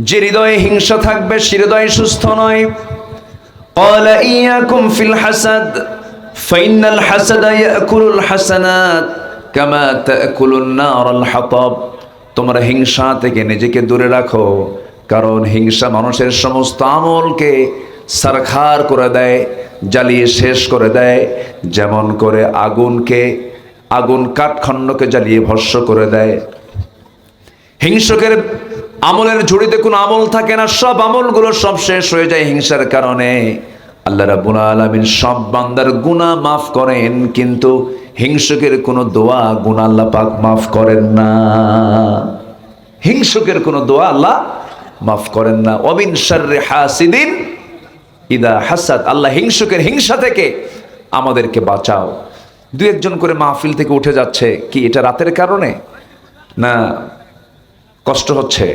যে হৃদয়ে হিংসা থাকবে সে হৃদয় সুস্থ নয়। قال إياكم في الحسد فإن الحسد يأكل الحسنات كما تأكل النار الحطب। তোমরা হিংসা থেকে নিজেকে দূরে রাখো, কারণ হিংসা মানুষের সমস্ত আমলকে সারখার করে দেয়, জ্বালিয়ে শেষ করে দেয়। যেমন করে আগুন কাঠখণ্ডকে জ্বালিয়ে ভস্ম করে দেয়। হিংসকের আমলের ঝুড়িতে কোনো আমল থাকে না, সব আমলগুলো সব শেষ হয়ে যায় হিংসার কারণে। আল্লাহ রাব্বুল আলামিন সব বান্দার গুনাহ মাফ করেন, কিন্তু হিংসকের কোনো দোয়া গুনাহ আল্লাহ পাক মাফ করেন না। হিংসকের কোনো দোয়া আল্লাহ মাফ করেন না। ওমিন শাররি হাসিদিন ইদা হাসাদ। আল্লাহ হিংসকের হিংসা থেকে আমাদেরকে বাঁচাও। দু একজন করে মাহফিল থেকে উঠে যাচ্ছে, কি এটা রাতের কারণে না কষ্ট হচ্ছে?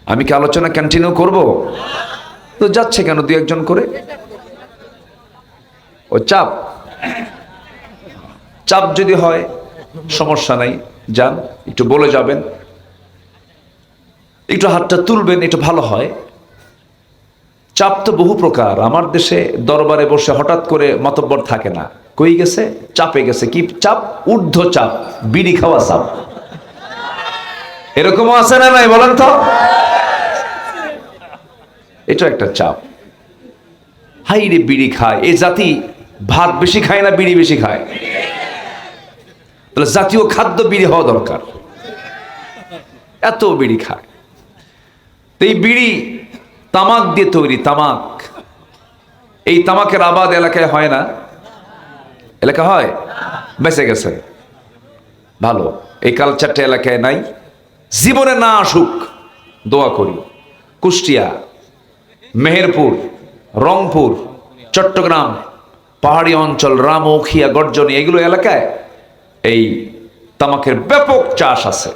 আমি কি আলোচনা কন্টিনিউ করব? তো যাচ্ছে কেন দু একজন করে? ও চাপ যদি হয় সমস্যা নাই, যান, একটু বলে যাবেন, একটু হাতটা তুলবেন, একটু ভালো হয়। চাপ তো বহু প্রকার। আমার দেশে দরবারে বসে হঠাৎ করে মাতব্বর থাকে না, কই গেছে? চাপে গেছে। কি চাপ? ঊর্ধ্ব চাপ, বিড়ি খাওয়া চাপ। এরকমও আছে না নাই বলেন তো? এটা একটা চাপ। হাই রে, বিড়ি খায় এ জাতি, ভাত বেশি খায় না বিড়ি বেশি খায়? তাহলে জাতীয় খাদ্য বিড়ি হওয়া দরকার। এত বিড়ি খায়। এই বিড়ি তামাক দিয়ে তৈরি, তামাক। এই তামাকের আবাদ এলাকায় হয় না? এলাকা হয়? বেঁচে গেছে, ভালো। এই কালচারটা এলাকায় নাই। জীবনে না আসুক, দোয়া করি। কুষ্টিয়া, মেহেরপুর, রংপুর, চট্টগ্রাম, পাহাড়ি অঞ্চল, রামৌখিয়া, গর্জনী, এগুলো এলাকায় এই তামাকের ব্যাপক চাষ আছে,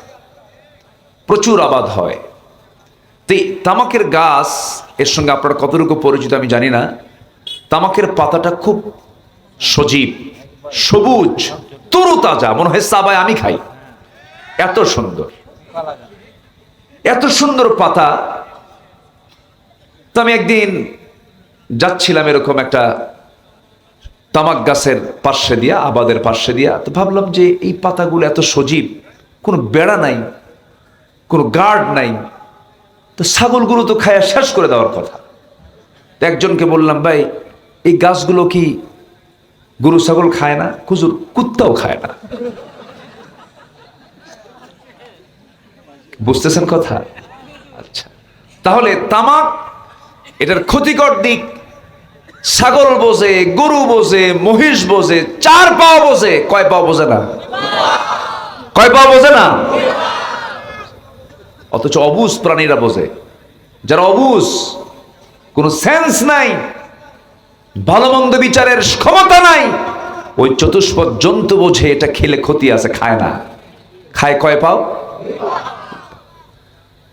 প্রচুর আবাদ হয়। তো তামাকের গাছ এর সঙ্গে আপনারা কতটুকু পরিচিত আমি জানি না। তামাকের পাতাটা খুব সজীব, সবুজ, তরুতাজা, মনে হয় সাবায় আমি খাই, এত সুন্দর, এত সুন্দর পাতা। তো আমি একদিন যাচ্ছিলাম এরকম একটা তামাক গাছের পাশে দিয়া, আবাদের পাশে দিয়া, তো ভাবলাম যে এই পাতাগুলো এত সজীব, কোনো বেড়া নাই, কোনো গার্ড নাই, তো ছাগলগুলো তো খায়া শেষ করে দেওয়ার কথা। তো একজনকে বললাম, ভাই এই গাছগুলো কি গরু ছাগল খায় না? হুজুর কুত্তাও খায় না। বুঝতেছেন কথা? আচ্ছা, তাহলে তামাক এটার ক্ষতিকর দিক ছাগল বোঝে, গরু বোঝে, মহিষ বোঝে, 4 পাও বোঝে, কয় পাও বোঝে না? কয় পাও বোঝে না? অথচ অবুঝ প্রাণীরা বোঝে। যারা অবুঝ, কোনো সেন্স নাই, ভালো মন্দ বিচারের ক্ষমতা নাই, ওই চতুষ্পদ জন্তু বোঝে এটা খেলে ক্ষতি আছে, খায় না। খায় কয় পাও?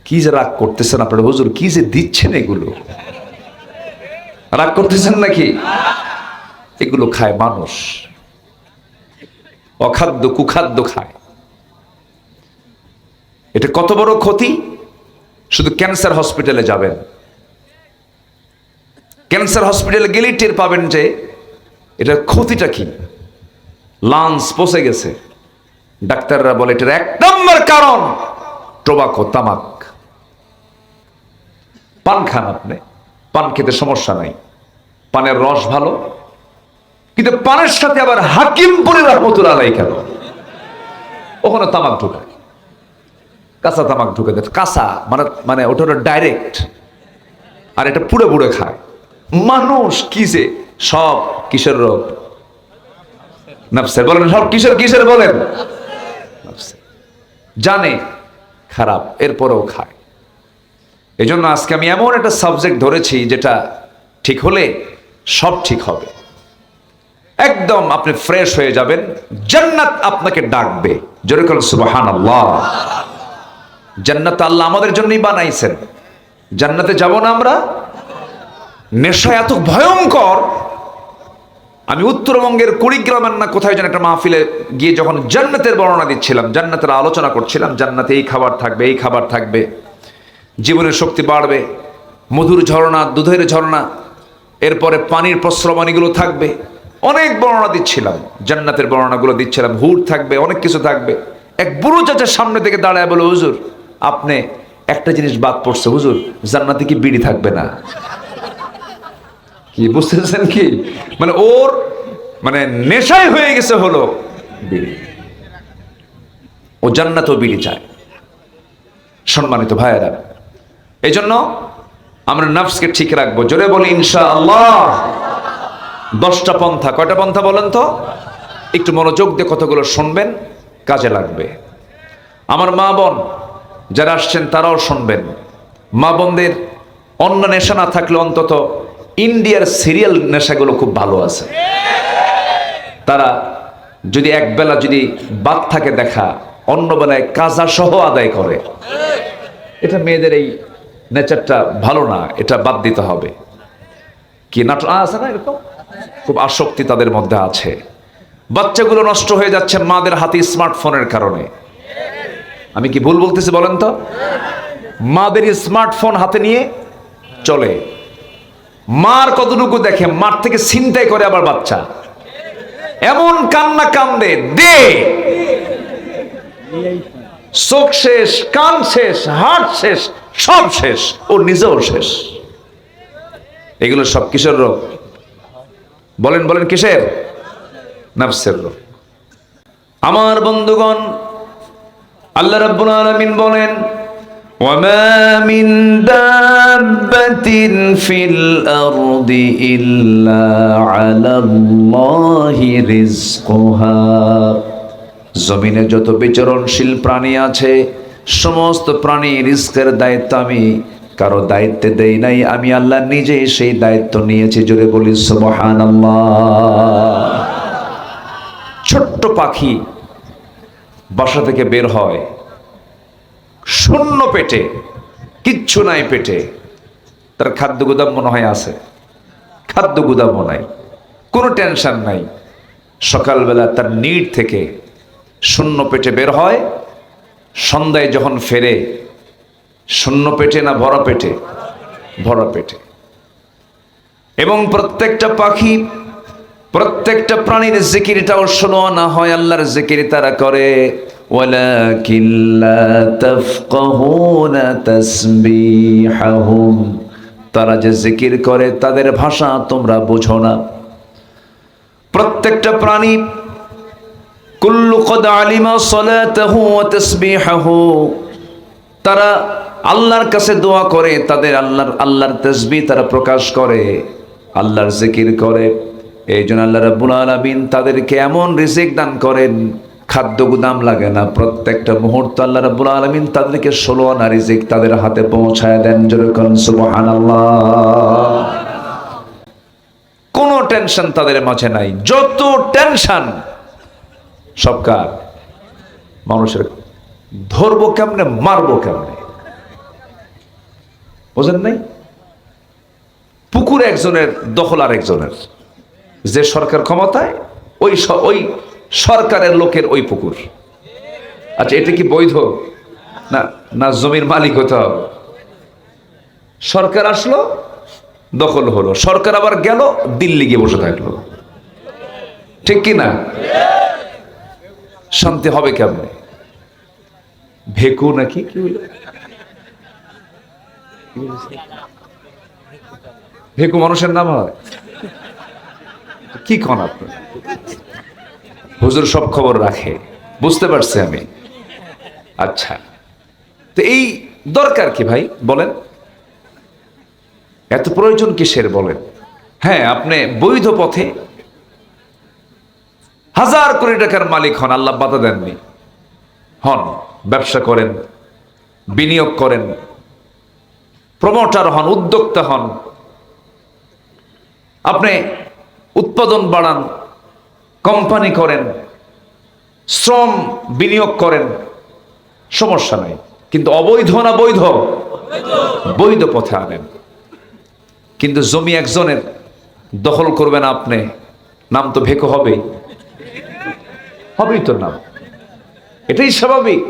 কি যে রাগ করতেছেন আপনারা হুজুর, কি যে দিচ্ছেন এগুলো, রাগ করতেছেন নাকি? এগুলো খায় মানুষ, অখাদ্য কুখাদ্য খায়। এটা কত বড় ক্ষতি! শুধু ক্যান্সার হসপিটালে যাবেন, ক্যান্সার হসপিটালে গেলেই টের পাবেন যে এটার ক্ষতিটা কি। লাংস পচে গেছে, ডাক্তাররা বলে এটার 1 নম্বর কারণ টোবাকো, তামাক। পান খান আপনি, পান খেতে সমস্যা নাই, পানের রস ভালো, কিন্তু পানের সাথে আবার হাকিমপুরের রহমতুল্লাহ আলাইহি কেন ওখানে তামাক ঢুকায়, কাঁচা তামাক ঢুকে দেয়। কাঁচা মানে মানে ওটা ডাইরেক্ট, আর এটা পুড়ে পুড়ে খায় মানুষ। কি যে সব কিসের রোগ? নাফসের। বলেন সব কিসের কিসের বলেন? জানে খারাপ, এরপরেও খায়। এই জন্য আজকে আমি এমন একটা সাবজেক্ট ধরেছি যেটা ঠিক হলে সব ঠিক হবে। একদম আপনি ফ্রেশ হয়ে যাবেন, জান্নাত আপনাকে ডাকবে। জোরে বলেন সুবহানাল্লাহ। জান্নাত আল্লাহ আমাদের জন্যই বানাইছেন, জান্নাতে যাব না আমরা? নেশা এত ভয়ঙ্কর। আমি উত্তরবঙ্গের কুড়িগ্রামের না কোথায় যেন একটা মাহফিলে গিয়ে যখন জান্নাতের বর্ণনা দিচ্ছিলাম, জান্নাতের আলোচনা করছিলাম, জান্নাতে এই খাবার থাকবে, এই খাবার থাকবে, জীবনের শক্তি বাড়বে, মধুর ঝর্ণা, দুধের ঝর্ণা, এরপরে পানির প্রস্রবণীগুলো থাকবে, অনেক বর্ণনা দিচ্ছিলাম, জান্নাতের বর্ণনাগুলো দিচ্ছিলাম, হুর থাকবে, অনেক কিছু থাকবে। এক বুড়ো চাচার সামনে থেকে দাঁড়ায় বলে, হুজুর আপনি একটা জিনিস বাদ পড়ছে, হুজুর জান্নাতে কি বিড়ি থাকবে না? কি বুঝতেছেন কি? মানে ওর মানে নেশায় হয়ে গেছে হলো বিড়ি, ও জান্নাতেও বিড়ি চায়। সম্মানিত ভাইয়েরা, এই জন্য আমরা নফসকে ঠিক রাখবো। জোরে বলি ইনশাআল্লাহ। 10টা পন্থা। কয়টা পন্থা বলেন তো? একটু মনোযোগ দিয়ে কতগুলো শুনবেন, কাজে লাগবে। আমার মা বোন যারা আসছেন তারাও শুনবেন। মা বোনদের অন্য নেশা না থাকলে অন্তত ইন্ডিয়ার সিরিয়াল নেশাগুলো খুব ভালো আছে। তারা যদি একবেলা যদি বাদ থাকে দেখা, অন্য বেলায় কাজা সহ আদায় করে। এটা মেয়েদের এই নেচারটা ভালো না, এটা বাদ দিতে হবে। কি নাটক আছে না এরকম, খুব আসক্তি তাদের মধ্যে আছে। বাচ্চাগুলো নষ্ট হয়ে যাচ্ছে মাদের হাতে স্মার্টফোনের কারণে। আমি কি ভুল বলতেছি বলেন তো? মাদের স্মার্টফোন হাতে নিয়ে চলে, মার কতটুকু দেখে, মার থেকে ছিনতাই করে আবার বাচ্চা। এমন কান্না কান্দে, দে চোখ শেষ, কান শেষ, হার্ট শেষ, সব শেষ, ও নিজেও শেষ। এগুলো সব কিসের রোগ? বলেন বলেন কিসের? নফসের রোগ। আমার বন্ধুগণ, আল্লাহ রাব্বুল আলামিন বলেন, ওয়ামা মিন দাব্বাতিন ফিল আরদি ইল্লা আলাল্লাহি রিজকুহা। জমিনে যত বিচরণশীল প্রাণী আছে, সমস্ত প্রাণী রিজকের দায়িত্ব আমি কারো দায়িত্বে দেই নাই, আমি আল্লাহ নিজেই সেই দায়িত্ব নিয়েছি। জোরে বলি সুবহানাল্লাহ। ছোট্ট পাখি বাসা থেকে বের হয়, শূন্য পেটে, কিচ্ছু নাই পেটে, তার খাদ্য গুদাম মনে হয় আছে, খাদ্য গুদামও নাই, কোনো টেনশন নাই। সকালবেলা তার নিড থেকে শূন্য পেটে বের হয়, সন্ধ্যায় যখন ফেরে শূন্য পেটে না ভরা পেটে? ভরা পেটে। এবং প্রত্যেকটা পাখি, প্রত্যেকটা প্রাণীর জিকিরটাও শোনো না হয়, আল্লাহর জিকির তারা করে। ওয়ালাকিন লা তাফকাহুনা তাসবিহাহুম, তারা যে জিকির করে তাদের ভাষা তোমরা বুঝো না। প্রত্যেকটা প্রাণী কুল্লু কদ আলিমা সালাতাহু ওয়া তাসবিহাহু, তারা আল্লাহর কাছে দোয়া করে, তাদের আল্লাহর তাসবিহ তারা প্রকাশ করে, আল্লাহর জিকির করে। এই জন্য আল্লাহ রাব্বুল আলামিন তাদেরকে এমন রিজিক দান করেন, খাদ্য গুদাম লাগে না। প্রত্যেকটা মুহূর্ত আল্লাহ রাব্বুল আলামিন তাদেরকে 16 আনা রিজিক তাদের হাতে পৌঁছায় দেন। জোরে কোন সুবহানাল্লাহ। কোনো টেনশন তাদের মাঝে নাই। যত টেনশন সব কার? মানুষের। ধরবো কেমনে, মারবো কেমনে, বোঝেন নাই? পুকুর একজনের, দখল আর একজনের। যে সরকার ক্ষমতায় ওই সরকারের লোকের ওই পুকুর। আচ্ছা, এটা কি বৈধ? না না, জমির মালিক হতে হবে। সরকার আসলো, দখল হলো, সরকার আবার গেল, দিল্লি গিয়ে বসে থাকলো, ঠিক কি না? শান্তি হবে কেমনে? ভেকু নাকি কি হইল? ভেকু মানুষের নাম হয়? কি কন আপনার? হুজুর সব খবর রাখে, বুঝতে পারছি আমি। আচ্ছা, তো এই দরকার কি ভাই বলেন? এত প্রয়োজন কিসের বলেন? হ্যাঁ, আপনি বৈধ পথে 1000 কোটি টাকার মালিক হন, আল্লাহ বাধা দেননি, হন, ব্যবসা করেন, বিনিয়োগ করেন, প্রমোটার হন, উদ্যোক্তা হন, আপনি উৎপাদন বাড়ান, কোম্পানি করেন, শ্রম বিনিয়োগ করেন, সমস্যা নাই। কিন্তু অবৈধ না বৈধ? বৈধ পথে আনেন। কিন্তু জমি একজনের, দখল করবেন আপনি, নাম তো ভেকো হবেই, হবেই তো নাম, এটাই স্বাভাবিক।